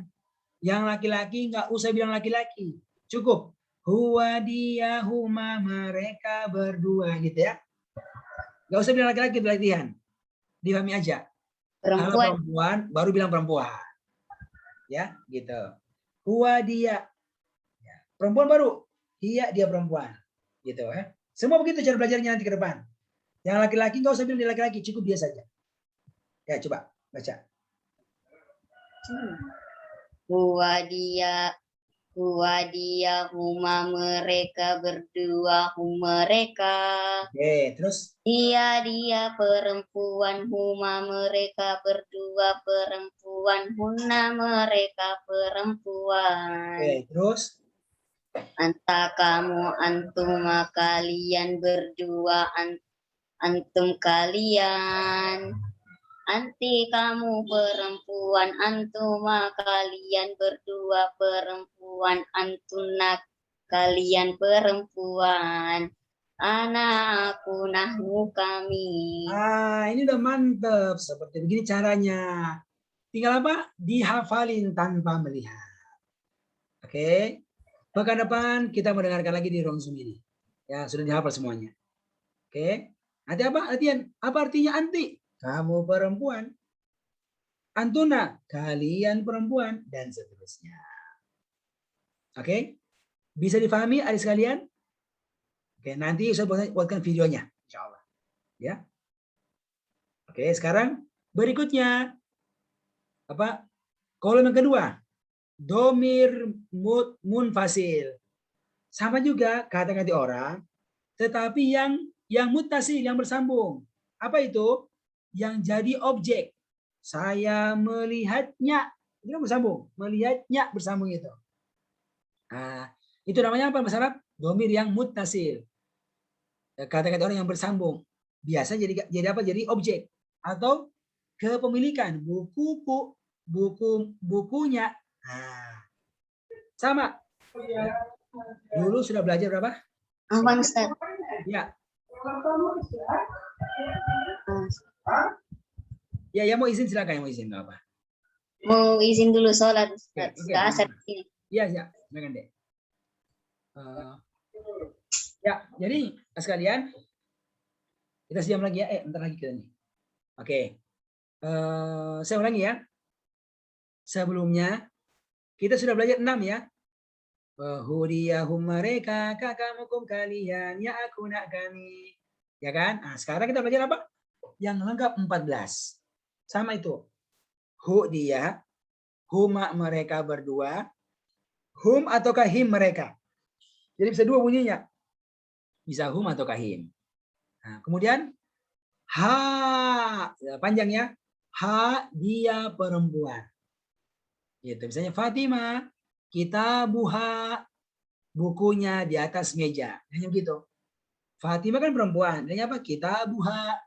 yang laki-laki nggak usah bilang laki-laki. Cukup. Huwa dia, huma, mereka berdua gitu ya. Nggak usah bilang laki-laki latihan. Dipahami aja. Kalau Perempuan. perempuan, baru bilang perempuan. Ya, gitu. Huwa dia. Ya. Perempuan baru. Iya, dia perempuan. Gitu ya. Semua begitu cara belajarnya nanti ke depan. Yang laki-laki nggak usah bilang dia laki-laki, cukup dia saja. Ya, coba baca. Huwa dia, huma mereka berdua, mereka. Oke, terus Dia perempuan, huma mereka berdua perempuan, hunna mereka perempuan. oke, terus Anta kamu, antuma kalian berdua, antum kalian. Anti kamu perempuan, antuma kalian berdua perempuan, antuna kalian perempuan. Anak aku, nahnu kami. ini udah mantep. Seperti begini caranya. Tinggal apa? Dihafalin tanpa melihat. Oke. Pekan depan kita mendengarkan lagi di ruang Zoom ini. Ya, sudah dihafal semuanya. Oke. Nanti apa? Latihan. Apa artinya anti? Kamu perempuan. Antuna, kalian perempuan. Dan seterusnya. Oke. Bisa difahami adik sekalian? Oke, nanti saya buatkan videonya. Insya Allah. Ya. Oke, sekarang berikutnya. Apa? Kolom yang kedua. Domir munfasil. Sama juga kata-kata orang. Tetapi yang mutasil, yang bersambung. Apa itu? Yang jadi objek. Saya melihatnya. Itu bersambung. Melihatnya bersambung itu. Nah, itu namanya apa Mas Arab? Domir yang mutasil. Kata-kata orang yang bersambung. Biasa jadi apa? Jadi objek. Atau kepemilikan. Bukunya. Nah, sama. Dulu sudah belajar berapa? Apa Ustaz? Ya. Ya mau izin silakan, yang mau izin nggak apa. Mau izin dulu sholat Ustaz. Oke, Nggak asar di sini. Iya, silakan deh. Ya, jadi sekalian kita sejam lagi ya. Bentar lagi kita nih. Oke. Saya ulangi ya. Sebelumnya kita sudah belajar 6 ya. Hudiyahum mereka, kakamukum kalian, ya aku nak kami. Ya kan? Nah, sekarang kita belajar apa? Yang lengkap 14. Sama itu. Hudiyah, huma mereka berdua, hum ataukah him mereka. Jadi bisa dua bunyinya. Bisa hum atau kahim. Nah, kemudian ha, panjangnya ha dia perempuan. Gitu. Misalnya Fatimah, kitabuha, bukunya di atas meja. Hanya begitu. Fatimah kan perempuan. Hanya apa? Kitabuha,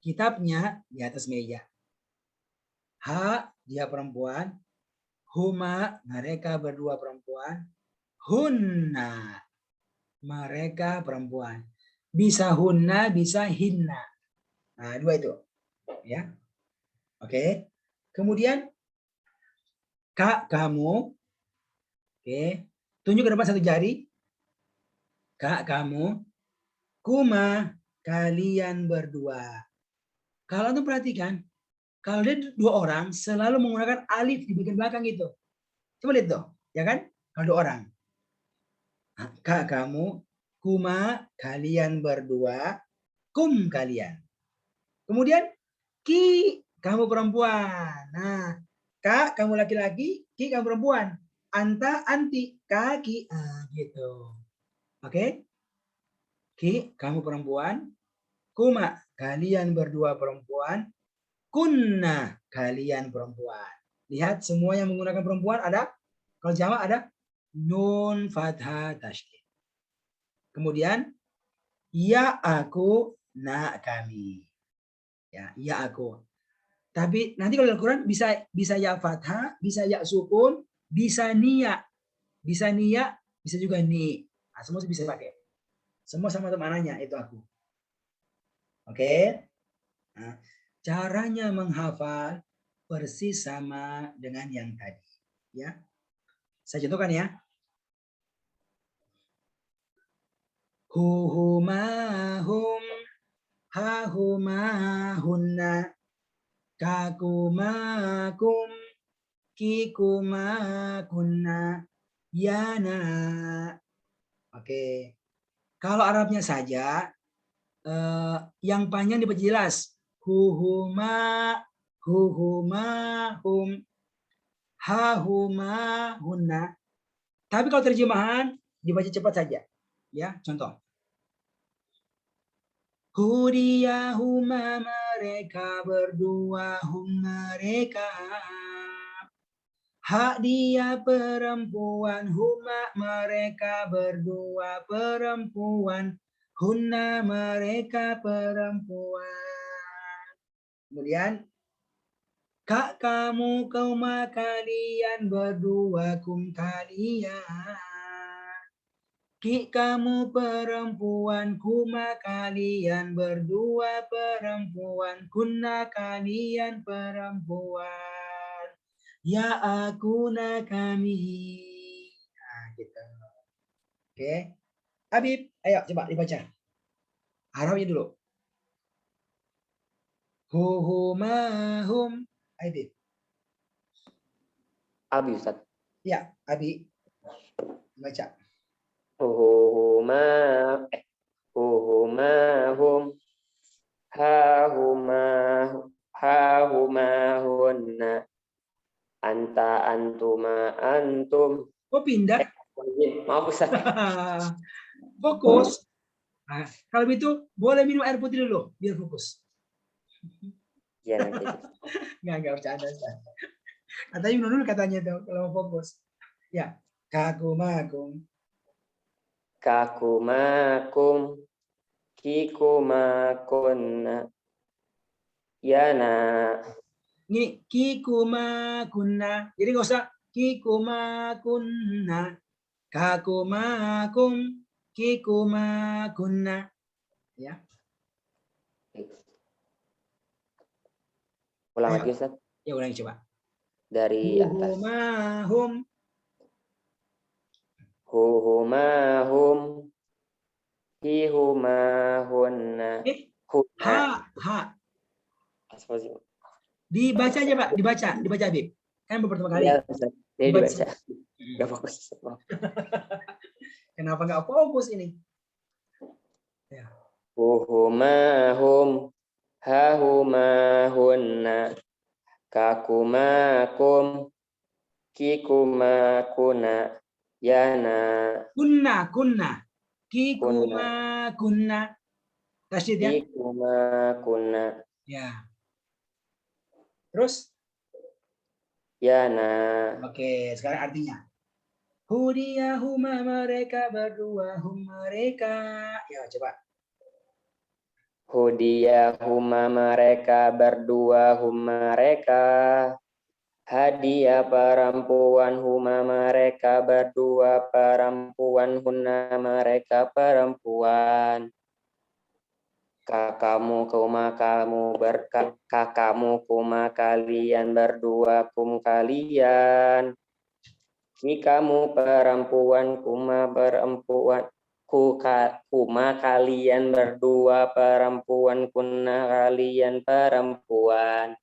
kitabnya di atas meja. Ha, dia perempuan. Huma, mereka berdua perempuan. Hunna, mereka perempuan. Bisa hunna, bisa hinna. Nah, dua itu. Ya. Oke. Kemudian kak kamu. Oke. Tunjuk ke depan satu jari. Kak kamu. Kuma, kalian berdua. Kalau Anda perhatikan, kalau dia dua orang selalu menggunakan alif di bagian belakang itu. Coba lihat tuh, ya kan? Kalau dua orang. Kak kamu, kuma, kalian berdua, kum kalian. Kemudian ki, kamu perempuan. Nah, kak kamu laki-laki, ki kamu perempuan. Anta, anti, kaki. Nah, gitu. Oke? Ki, kamu perempuan. Kuma, kalian berdua perempuan. Kunna, kalian perempuan. Lihat semua yang menggunakan perempuan ada. Kalau jamak ada nun fathah tasydid. Kemudian ya aku, nak kami. Ya aku. Tapi nanti kalau Al-Quran bisa ya fathah, bisa ya sukun, bisa niya. Bisa niya, bisa juga ni. Nah, semua bisa pakai. Semua sama maknanya itu aku. Oke. Nah, caranya menghafal persis sama dengan yang tadi. Ya, saya contohkan ya. Huhumahum, hahumahunna, kakumakum, kikumakunna, yana. Oke. Kalau Arabnya saja, yang panjang dibaca jelas. Huhuma, huhumahum, hahumahunna. Tapi kalau terjemahan dibaca cepat saja. Ya, contoh. Hudiyahuma, mereka berdua, hum mereka. Hak dia perempuan, huma mereka berdua perempuan, hunna mereka perempuan. Kemudian kak kamu, kauma kalian berdua, kum kalian. Ki kamu perempuan, kuma kalian berdua perempuan, kunna kalian perempuan. Ya akuna kami. Nah, gitu. Oke. Habib, ayo coba dibaca. Arabnya dulu. Huhumahum. Habib. Abi Ustaz. Ya, Abi. Baca. Huhumahum, hahumahunna, anta antuma antum. Oh, pindah. Maaf Ustaz. Fokus. Nah, kalau begitu boleh minum air putih dulu biar fokus. Ya nanti. Nggak bercanda. Katanya minum dulu katanya tuh kalau mau fokus. Ya, kakumakum. Kakumakum, kikumakunna, yana. Ini kikumakunna. Jadi nggak usah kikumakunna. Kakumakum, kikumakunna. Ya. Ulang Ayo. lagi Ustaz. Ya ulangi coba. Dari atas. Huhumahum. Huhumahum, hihumahunna. Ha. Astagfirullah. Dibaca aja Pak, dibaca Habib. Kan baru pertama kali. Ya Ustaz. Ini dibaca. Gak fokus. Kenapa nggak fokus ini? Ya. Huhumahum, hahumahunna, kakumakum, kikumakuna, yana. Kunna. Kikumakunna. Tasydid ya? Kikumakuna, Ya. Terus? yana. Oke, sekarang artinya. Hudiyahuma mereka berdua, hum mereka. Ya, coba. Hudiyahuma mereka berdua, hum mereka. Hadiah perempuan, huma mereka berdua perempuan, hunna mereka perempuan. Kakamu, kuma kamu, kakamu, kuma kalian berdua, kum kalian. Ki kamu perempuan, kuma perempuan, kuma kalian berdua perempuan, kunna kalian perempuan.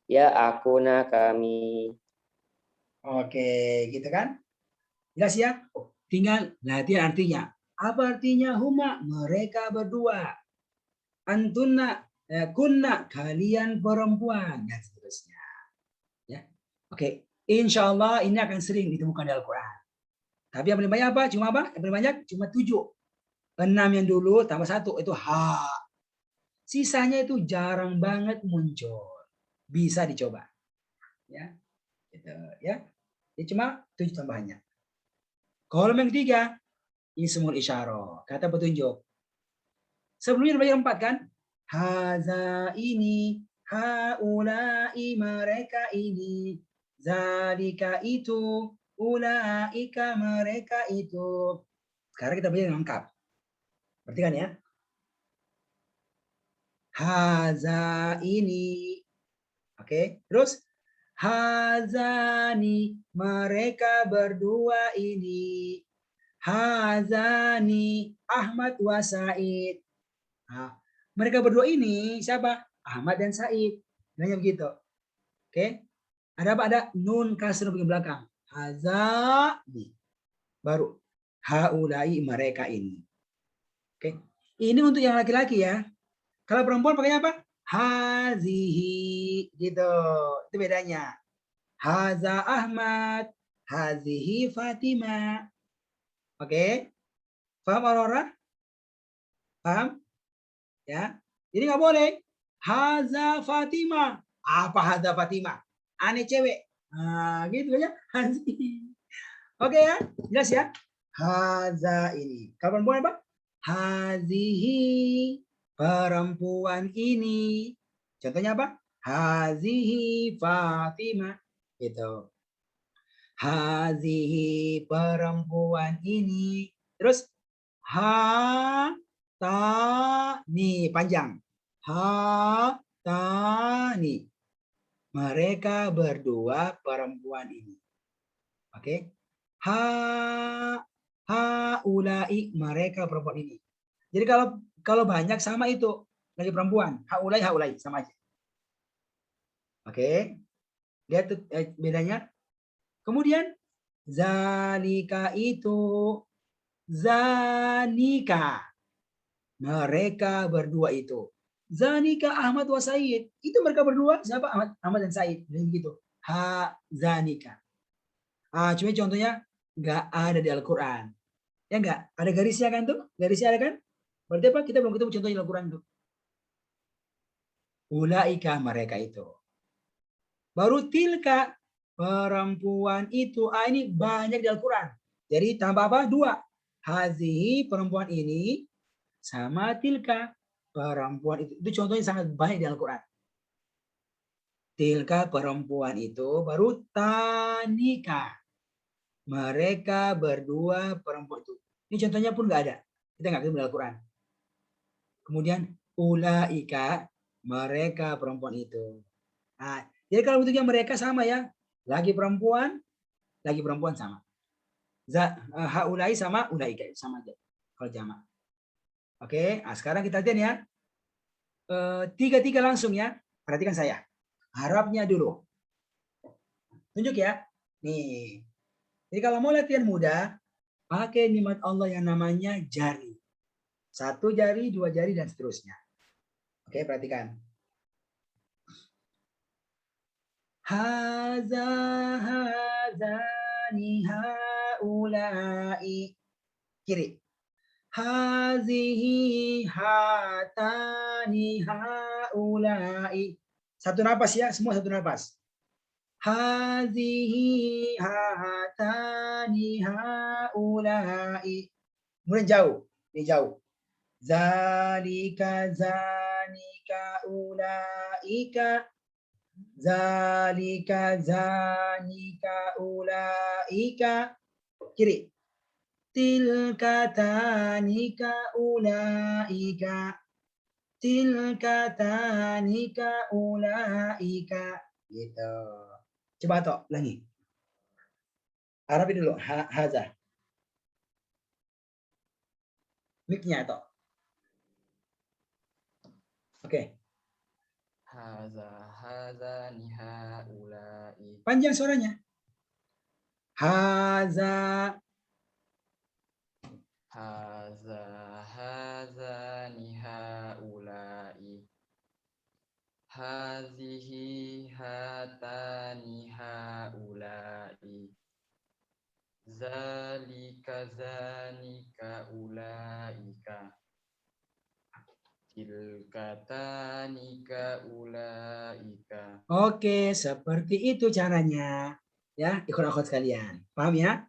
Ya akuna kami. Oke, gitu kan? Jelas ya? Tinggal latihan artinya. Apa artinya huma? Mereka berdua. Antunna, kunna, kalian perempuan. Dan seterusnya. Ya. Oke, insya Allah ini akan sering ditemukan di Al-Quran. Tapi yang paling banyak apa? Cuma apa? Yang paling banyak cuma 7. 6 yang dulu tambah 1 itu ha. Sisanya itu jarang banget muncul. Bisa dicoba. Ya. Gitu, ya. Ini cuma 7 tambahannya. Kolom yang ketiga, ismul isyarah, kata petunjuk. Sebelumnya banyak 4 kan? Haza ini, haulai mereka ini, zalika itu, ulaika mereka itu. Sekarang kita baca yang lengkap. Perhatikan ya. Haza ini. Oke, terus hazani, mereka berdua ini. Hazani, Ahmad wa Said. Nah, mereka berdua ini siapa? Ahmad dan Said. Bilangnya begitu. Oke. Ada apa? Ada nun kasrah di belakang. Hazani. Baru haulai, mereka ini. Oke. Ini untuk yang laki-laki ya. Kalau perempuan pakainya apa? Hazihi, gitu. Itu bedanya. Haza Ahmad, hazihi Fatimah. Oke. Paham Aurora? Paham? Ya. Jadi nggak boleh. Haza Fatimah. Apa haza Fatimah? Aneh cewek. Nah, gitu ya. Hazihi. Oke ya. Jelas ya? Haza ini. Kalau perempuan apa? Hazihi, perempuan ini. Contohnya apa? Hazihi Fatimah. Gitu. Hazihi, perempuan ini. Terus ha ta ni, panjang. Ha ta ni. Mereka berdua perempuan ini. Oke. Haulai, mereka perempuan ini. Jadi kalau banyak sama itu lagi perempuan. Haulai sama aja. Oke. Lihat tuh bedanya. Kemudian zalika itu, zanika, mereka berdua itu. Zanika Ahmad wa Said. Itu mereka berdua siapa? Ahmad dan Said. Begitu. Zanika. Cuma contohnya nggak ada di Al-Quran. Ya nggak? Ada garisnya kan tuh? Garisnya ada kan? Berarti apa? Kita belum ketemu contohnya di Al-Quran tuh. Ulaika, mereka itu. Baru tilka, perempuan itu. Ini banyak di Al-Quran. Jadi tambah apa? 2. Hazihi, perempuan ini. Sama tilka, perempuan itu. Itu contohnya sangat banyak di Al-Quran. Tilka, perempuan itu. Baru tanika, mereka berdua perempuan itu. Ini contohnya pun nggak ada. Kita nggak ketemu di Al-Quran. Kemudian ulaika, mereka perempuan itu. Nah, jadi kalau bentuknya mereka sama ya. Lagi perempuan sama. Haulai sama ulaika, sama aja. Kalau jamak. Oke, nah sekarang kita lihat ya. Tiga langsung ya. Perhatikan saya. Harapnya dulu. Tunjuk ya. Nih. Jadi kalau mau latihan mudah, pakai nikmat Allah yang namanya jari. 1 jari, 2 jari, dan seterusnya. Oke, perhatikan. Haza, hazani, haulai. Kiri. Hazihi, hatani, haulai. 1 napas ya, semua 1 napas. Hazihi, hatani, haulai. Kemudian jauh. Ini jauh. Zalika, zanika, ulaika. Zalika, zanika, ulaika. Kiri. Tilka, tanika, ulaika. Tilka, tanika, ulaika. Gitu. Coba toh, ulangi. Arabi dulu. Haza. Mic-nya toh. Oke. Haza ni haulai. Panjang suaranya. Haza. Haza ni haulai. Hazihi hatani haulai. Zalika zanika ulaika. Tilka tanika ulaika. Oke, seperti itu caranya. Ya, ikhwan-akhwat sekalian. Paham ya?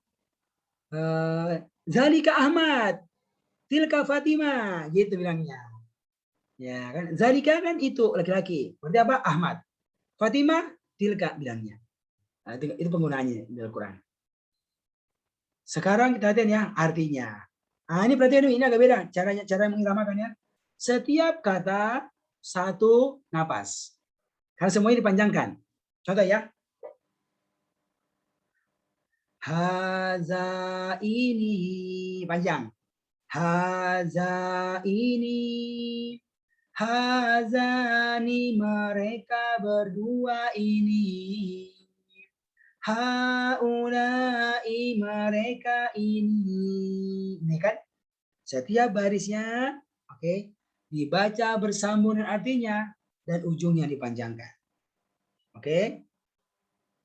Zalika Ahmad. Tilka Fatimah. Gitu bilangnya. Ya kan? Zalika kan itu laki-laki. Berarti apa? Ahmad. Fatimah, tilka bilangnya. Nah, itu penggunaannya di Al-Quran. Sekarang kita lihat ya artinya. Ini perhatian ini agak beda cara mengiramakan ya. Setiap kata satu napas. Karena semuanya dipanjangkan. Contoh ya. Haza ini panjang. Haza ini. Hazani mereka berdua ini. Haulai mereka ini. Ini kan setiap barisnya oke, dibaca bersambung dengan artinya dan ujungnya dipanjangkan. Oke.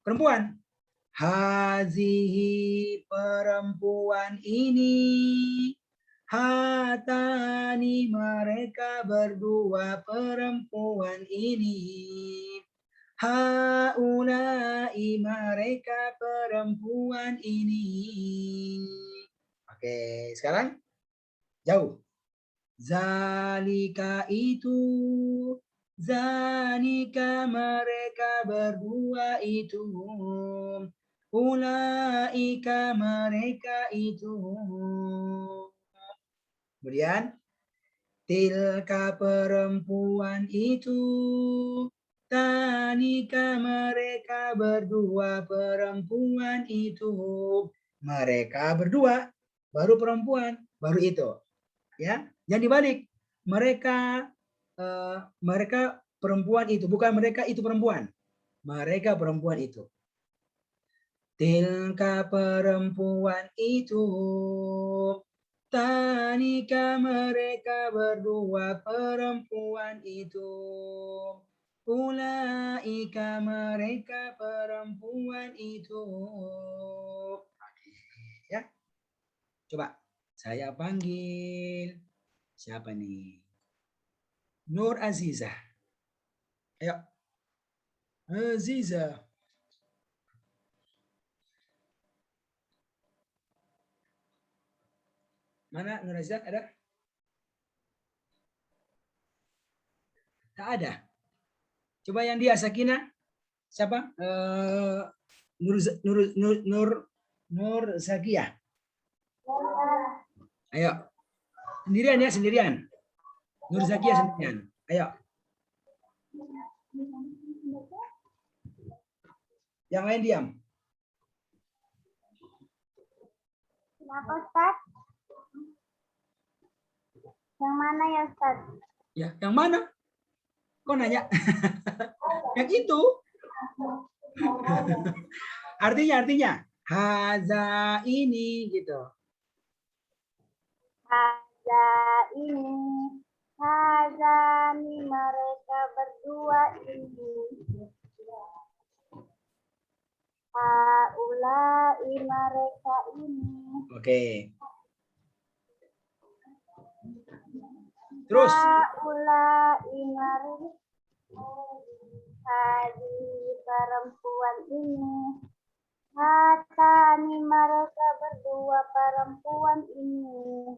Perempuan. Hazihi perempuan ini. Hatani mereka berdua perempuan ini. Haulai mereka perempuan ini. Oke, sekarang jauh. Zalika itu. Zanika mereka berdua itu. Ulaika mereka itu. Kemudian tilka perempuan itu. Tanika mereka berdua perempuan itu. Mereka berdua baru perempuan baru itu. Ya, jangan dibalik. Mereka perempuan itu, bukan mereka itu perempuan. Mereka perempuan itu. Tilka perempuan itu. Tanika mereka berdua perempuan itu. Ulaika mereka perempuan itu. Ya. Coba saya panggil. Siapa nih? Nur Azizah. Ayo. Azizah. Mana Nur Azizah? Ada? Tak ada. Coba yang dia Sakinah. Siapa? Nur Zakiyah. Ayo. Sendirian ya, sendirian. Nur Zakiyah sendirian. Ayo. Yang lain diam. Kenapa, Ustaz? Yang mana ya, Ustaz? Ya, yang mana? Kok nanya? Yang itu. Artinya. Haza ini gitu. Haza ini. Hazani mereka berdua ini. Haulai mereka ini. Oke. Terus. Haulai mereka. Hadi perempuan ini. Hatani mereka berdua perempuan ini.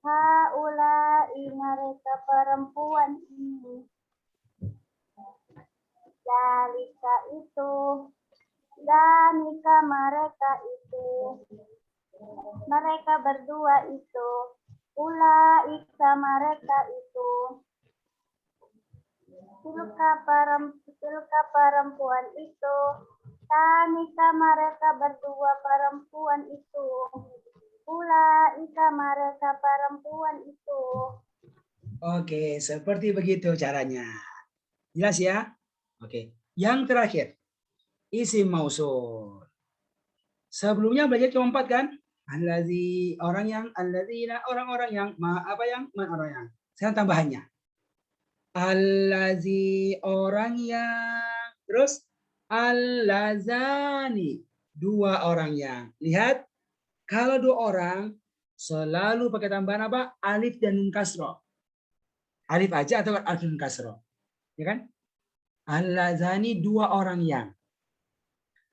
Haulai mereka perempuan ini. Dalika itu. Danika mereka itu. Mereka berdua itu. Ulaika mereka itu. Tilka perempuan itu. Tanika mereka berdua perempuan itu. Ulaika mereka perempuan itu. Oke, seperti begitu caranya. Jelas ya? Oke. Yang terakhir, isim mausul. Sebelumnya belajar cuma 4 kan? Allazi orang yang, allazina orang-orang yang, ma apa yang, man orang yang. Sekarang tambahannya. Allazi orang yang, terus allazani 2 orang yang. Lihat, kalau 2 orang selalu pakai tambahan apa? Alif dan nun kasroh. Alif aja atau alif nun kasroh. Ya kan? Allazani 2 orang yang.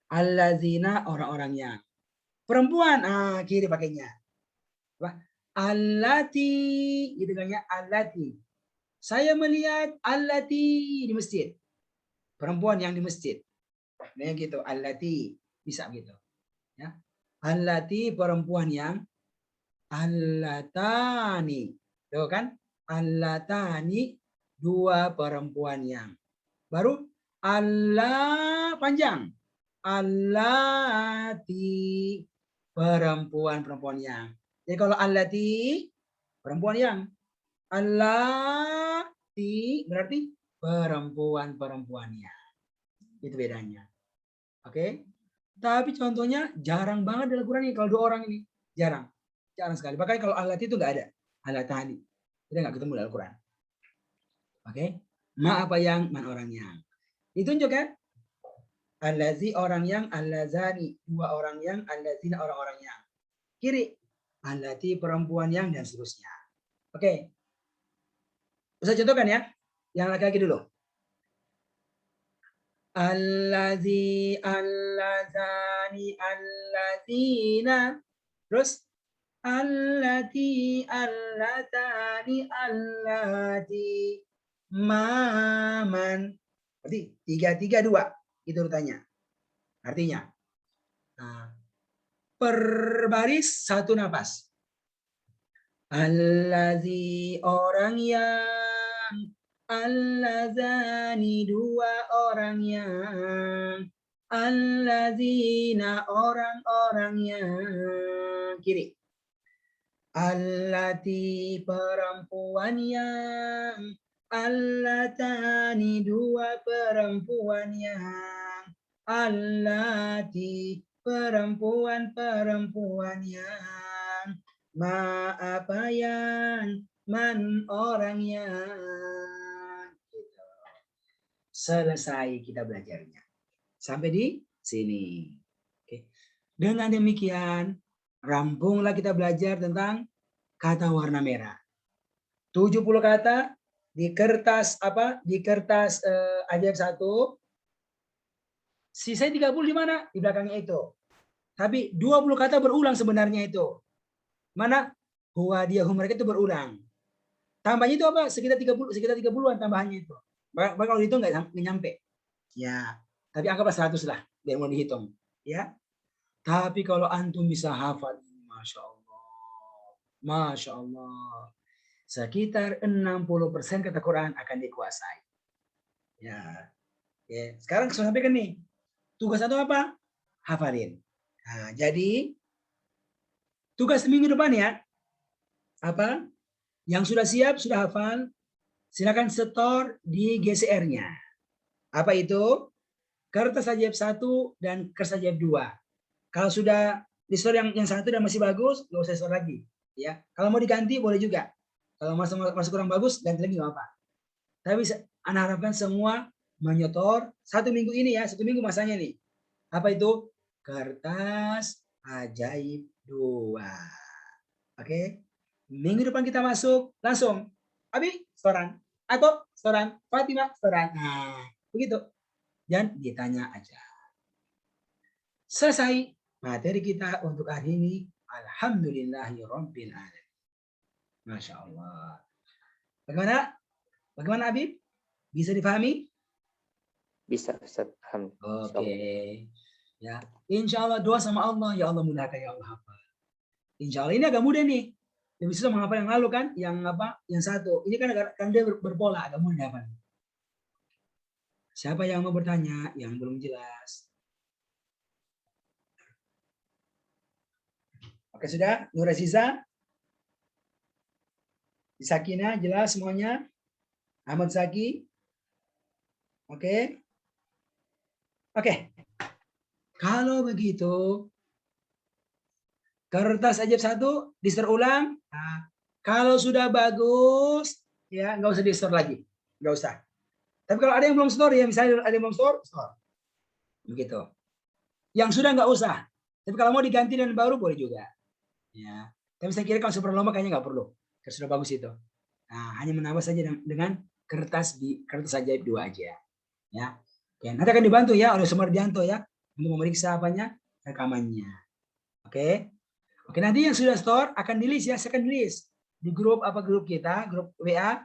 Allazina orang-orang yang. Perempuan, kiri pakainya. Allati, gitu kan ya, allati. Saya melihat allati di masjid. Perempuan yang di masjid. Nah, gitu, allati. Bisa gitu. Ya. Allati perempuan yang. Allatani. Tuh kan? Allatani dua perempuan yang. Baru Allah panjang. Allati perempuan-perempuan yang. Jadi kalau allati perempuan yang. Allati berarti perempuan-perempuan yang. Itu bedanya. Oke. Tapi contohnya jarang banget dalam Al-Quran ini. Kalau dua orang ini. Jarang. Jarang sekali. Bahkan kalau allati itu nggak ada. Allatani. Kita nggak ketemu dalam Al-Quran. Oke. Ma apa yang, man orang yang. Ditunjuk kan? Allazi orang yang, allazani dua orang yang, allazina orang-orang yang. Kiri, allati perempuan yang dan seterusnya. Oke. Bisa contohkan ya. Yang laki-laki dulu. Allazi, allazani, allazina. Terus allati, allatani, allati, maman. Berarti 3-3-2 itu urutannya. Artinya per baris satu napas. Allazi orang yang, allazani dua orang yang, allazina orang-orang yang. Kiri. Allati perempuan yang, allatani dua perempuan yang, allati perempuan-perempuan yang, ma apa yang, man orang yang. Gitu. Selesai kita belajarnya. Sampai di sini. Oke. Dengan demikian, rampunglah kita belajar tentang kata warna merah. 70 kata di kertas apa? Di kertas ajaib 1. Sisa 30 di mana? Di belakangnya itu. Tapi 20 kata berulang sebenarnya itu. Mana? Huwa dia mereka itu berulang. Tambahnya itu apa? Sekitar 30-an tambahannya itu. Bahkan kalau dihitung nggak nyampe. Ya, tapi anggaplah 100 lah biar mau dihitung, ya. Tapi kalau antum bisa hafal, Masya Allah. Masya Allah. Sekitar 60% kata Quran akan dikuasai. Ya. Ya. Sekarang saya sampaikan nih. Tugas satu apa? Hafalin. Nah, jadi tugas minggu depan ya. Apa? Yang sudah siap, sudah hafal, silakan setor di GCR-nya. Apa itu? Kertas ajaib 1 dan kertas ajaib 2. Kalau sudah di store yang satu dan masih bagus, nggak usah store lagi. Ya, kalau mau diganti boleh juga. Kalau masih kurang bagus, ganti lagi nggak apa. Tapi anak harapkan semua menyetor 1 minggu ini ya, 1 minggu masanya nih. Apa itu? Kertas ajaib 2. Oke. Minggu depan kita masuk langsung. Abi, setoran. Atau setoran. Fatimah, setoran. Nah, begitu. Dan ditanya aja. Selesai materi kita untuk hari ini. Alhamdulillahirabbil alamin. Masya Allah. Bagaimana? Bagaimana Habib? Bisa dipahami? Bisa, Ustaz. Oke. Ya, insya Allah doa sama Allah. Ya Allah mudahkan ya Allah hafal. Insya Allah ini agak mudah nih. Lebih susah menghafal yang lalu kan? Yang apa? Yang satu. Ini kan dia berpola agak mudah hafal. Siapa yang mau bertanya? Yang belum jelas. Oke sudah? Nur Aziza? Sakina jelas semuanya? Ahmad Zaki? Oke. Oke. Kalau begitu, kertas ajaib 1 di-store ulang. Nah, kalau sudah bagus, ya nggak usah di-store lagi. Nggak usah. Tapi kalau ada yang belum store, ya misalnya ada yang belum store, store. Begitu. Yang sudah nggak usah. Tapi kalau mau diganti dan baru, boleh juga. Ya. Tapi saya kira kalau super lomba kayaknya nggak perlu. Karena sudah bagus itu. Nah, hanya menambah saja dengan kertas ajaib 2 aja. Ya. Oke, nanti akan dibantu ya oleh Sumardianto ya untuk memeriksa apanya rekamannya. Oke. Oke, nanti yang sudah store akan di list ya, saya akan di list di grup kita, grup WA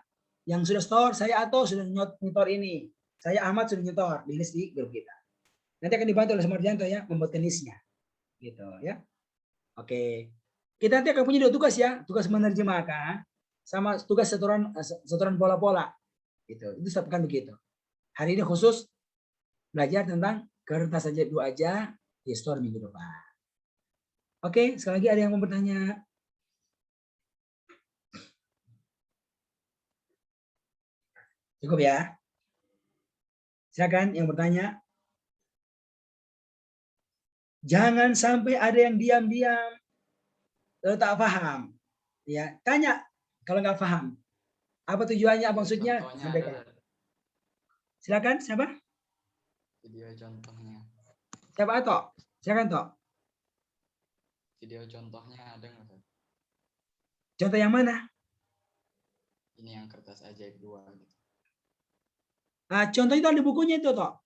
yang sudah store, saya atau sudah nyetor ini. Saya Ahmad sudah nyetor di list di grup kita. Nanti akan dibantu oleh Sumardianto ya membuat listnya. Gitu ya. Oke. Kita nanti akan punya 2 tugas ya, tugas menerjemahkan sama tugas setoran pola-pola. Itu setiap pekan begitu. Hari ini khusus belajar tentang kertas ajaib 2 aja di store minggu depan. Oke, sekali lagi ada yang mau bertanya? Cukup ya? Silakan yang bertanya. Jangan sampai ada yang diam-diam tak paham. Ya, tanya kalau nggak paham. Apa tujuannya, apa maksudnya? Contohnya Sampaikan. ada, Ustaz. Silakan, siapa? Video contohnya. Siapa Atok? Silakan Tok. Video contohnya ada nggak, Ustaz? Contoh yang mana? Ini yang kertas ajaib 2 gitu. Nah, contoh itu ada di bukunya itu Tok.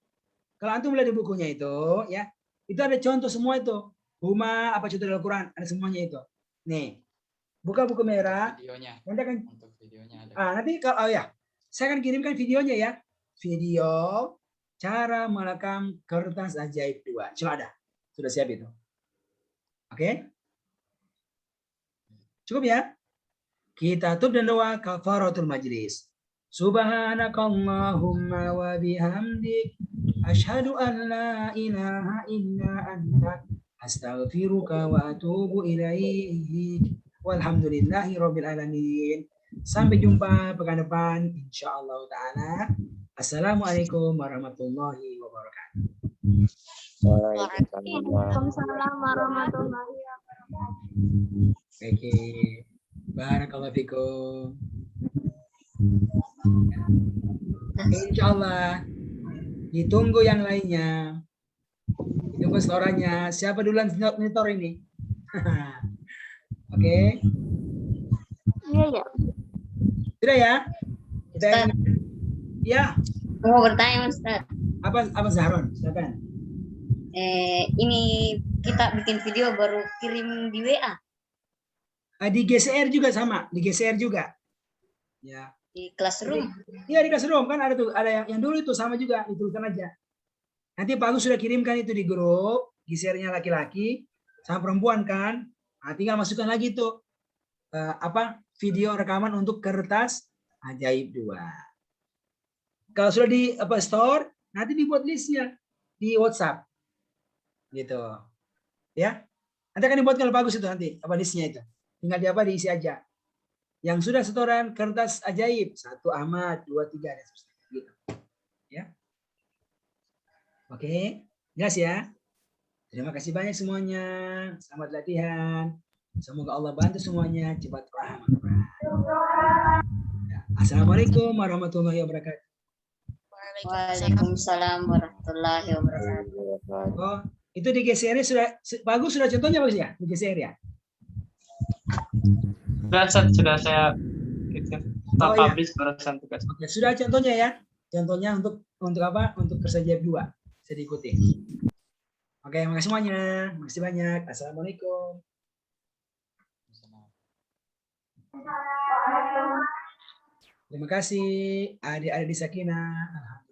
Kalau antum lihat di bukunya itu, ya, itu ada contoh semua itu. Huma, apa contoh dari Al-Quran, ada semuanya itu. Nih, buka buku merah. Videonya. Nanti akan, Untuk videonya ada. nanti kalau ya, saya akan kirimkan videonya ya. Video cara merekam kertas ajaib 2. Coba ada. Sudah siap itu. Oke? Cukup ya? Kita tutup dan doa kafaratul majlis. Subhanakallahumma wa bihamdik asyhadu an la ilaha illa anta astaghfiruka wa atubu ilaik. Walhamdulillahi rabbil alamin. Sampai jumpa pekan depan insyaallah taala. Assalamualaikum warahmatullahi wabarakatuh. Waalaikumsalam warahmatullahi wabarakatuh. Oke. Barakallahu fikum. Insyaallah ditunggu yang lainnya. Ditunggu setorannya. Siapa duluan monitor ini? Oke. Iya ya. Sudah ya? Kita Ustaz. ya. Mau bertanya, Ustaz. Apa Zahron? Silakan. Ini kita bikin video baru kirim di WA Di GCR juga sama, di GCR juga. Ya. di classroom. Iya di classroom kan ada tuh, ada yang dulu itu sama juga, dituliskan aja. Nanti Pak Agus sudah kirimkan itu di grup, GCR-nya laki-laki sama perempuan kan. Nah, tinggal masukkan lagi tuh video rekaman untuk kertas ajaib 2. Kalau sudah di store, nanti dibuat listnya di WhatsApp. Gitu. Ya. Nanti akan dibuat kalau bagus itu nanti listnya itu. Tinggal diisi aja. Yang sudah setoran kertas ajaib 1 Ahmad, 2, 3 dan seterusnya gitu. Ya. Oke, jelas ya. Terima kasih banyak semuanya. Selamat latihan. Semoga Allah bantu semuanya cepat paham. Ya. Assalamualaikum warahmatullahi wabarakatuh. Waalaikumsalam warahmatullahi wabarakatuh. Oh, itu di GCR sudah bagus, sudah contohnya bagus ya di GCR ya. Sudah saya gitu. Oh, iya. Habis barusan tugas. Oke, sudah contohnya ya. Contohnya untuk apa? Untuk kertas ajaib 2. Bisa diikuti. Oke, makasih semuanya. Makasih banyak. Assalamualaikum. Terima kasih adik-adik di Sakinah. Alhamdulillah.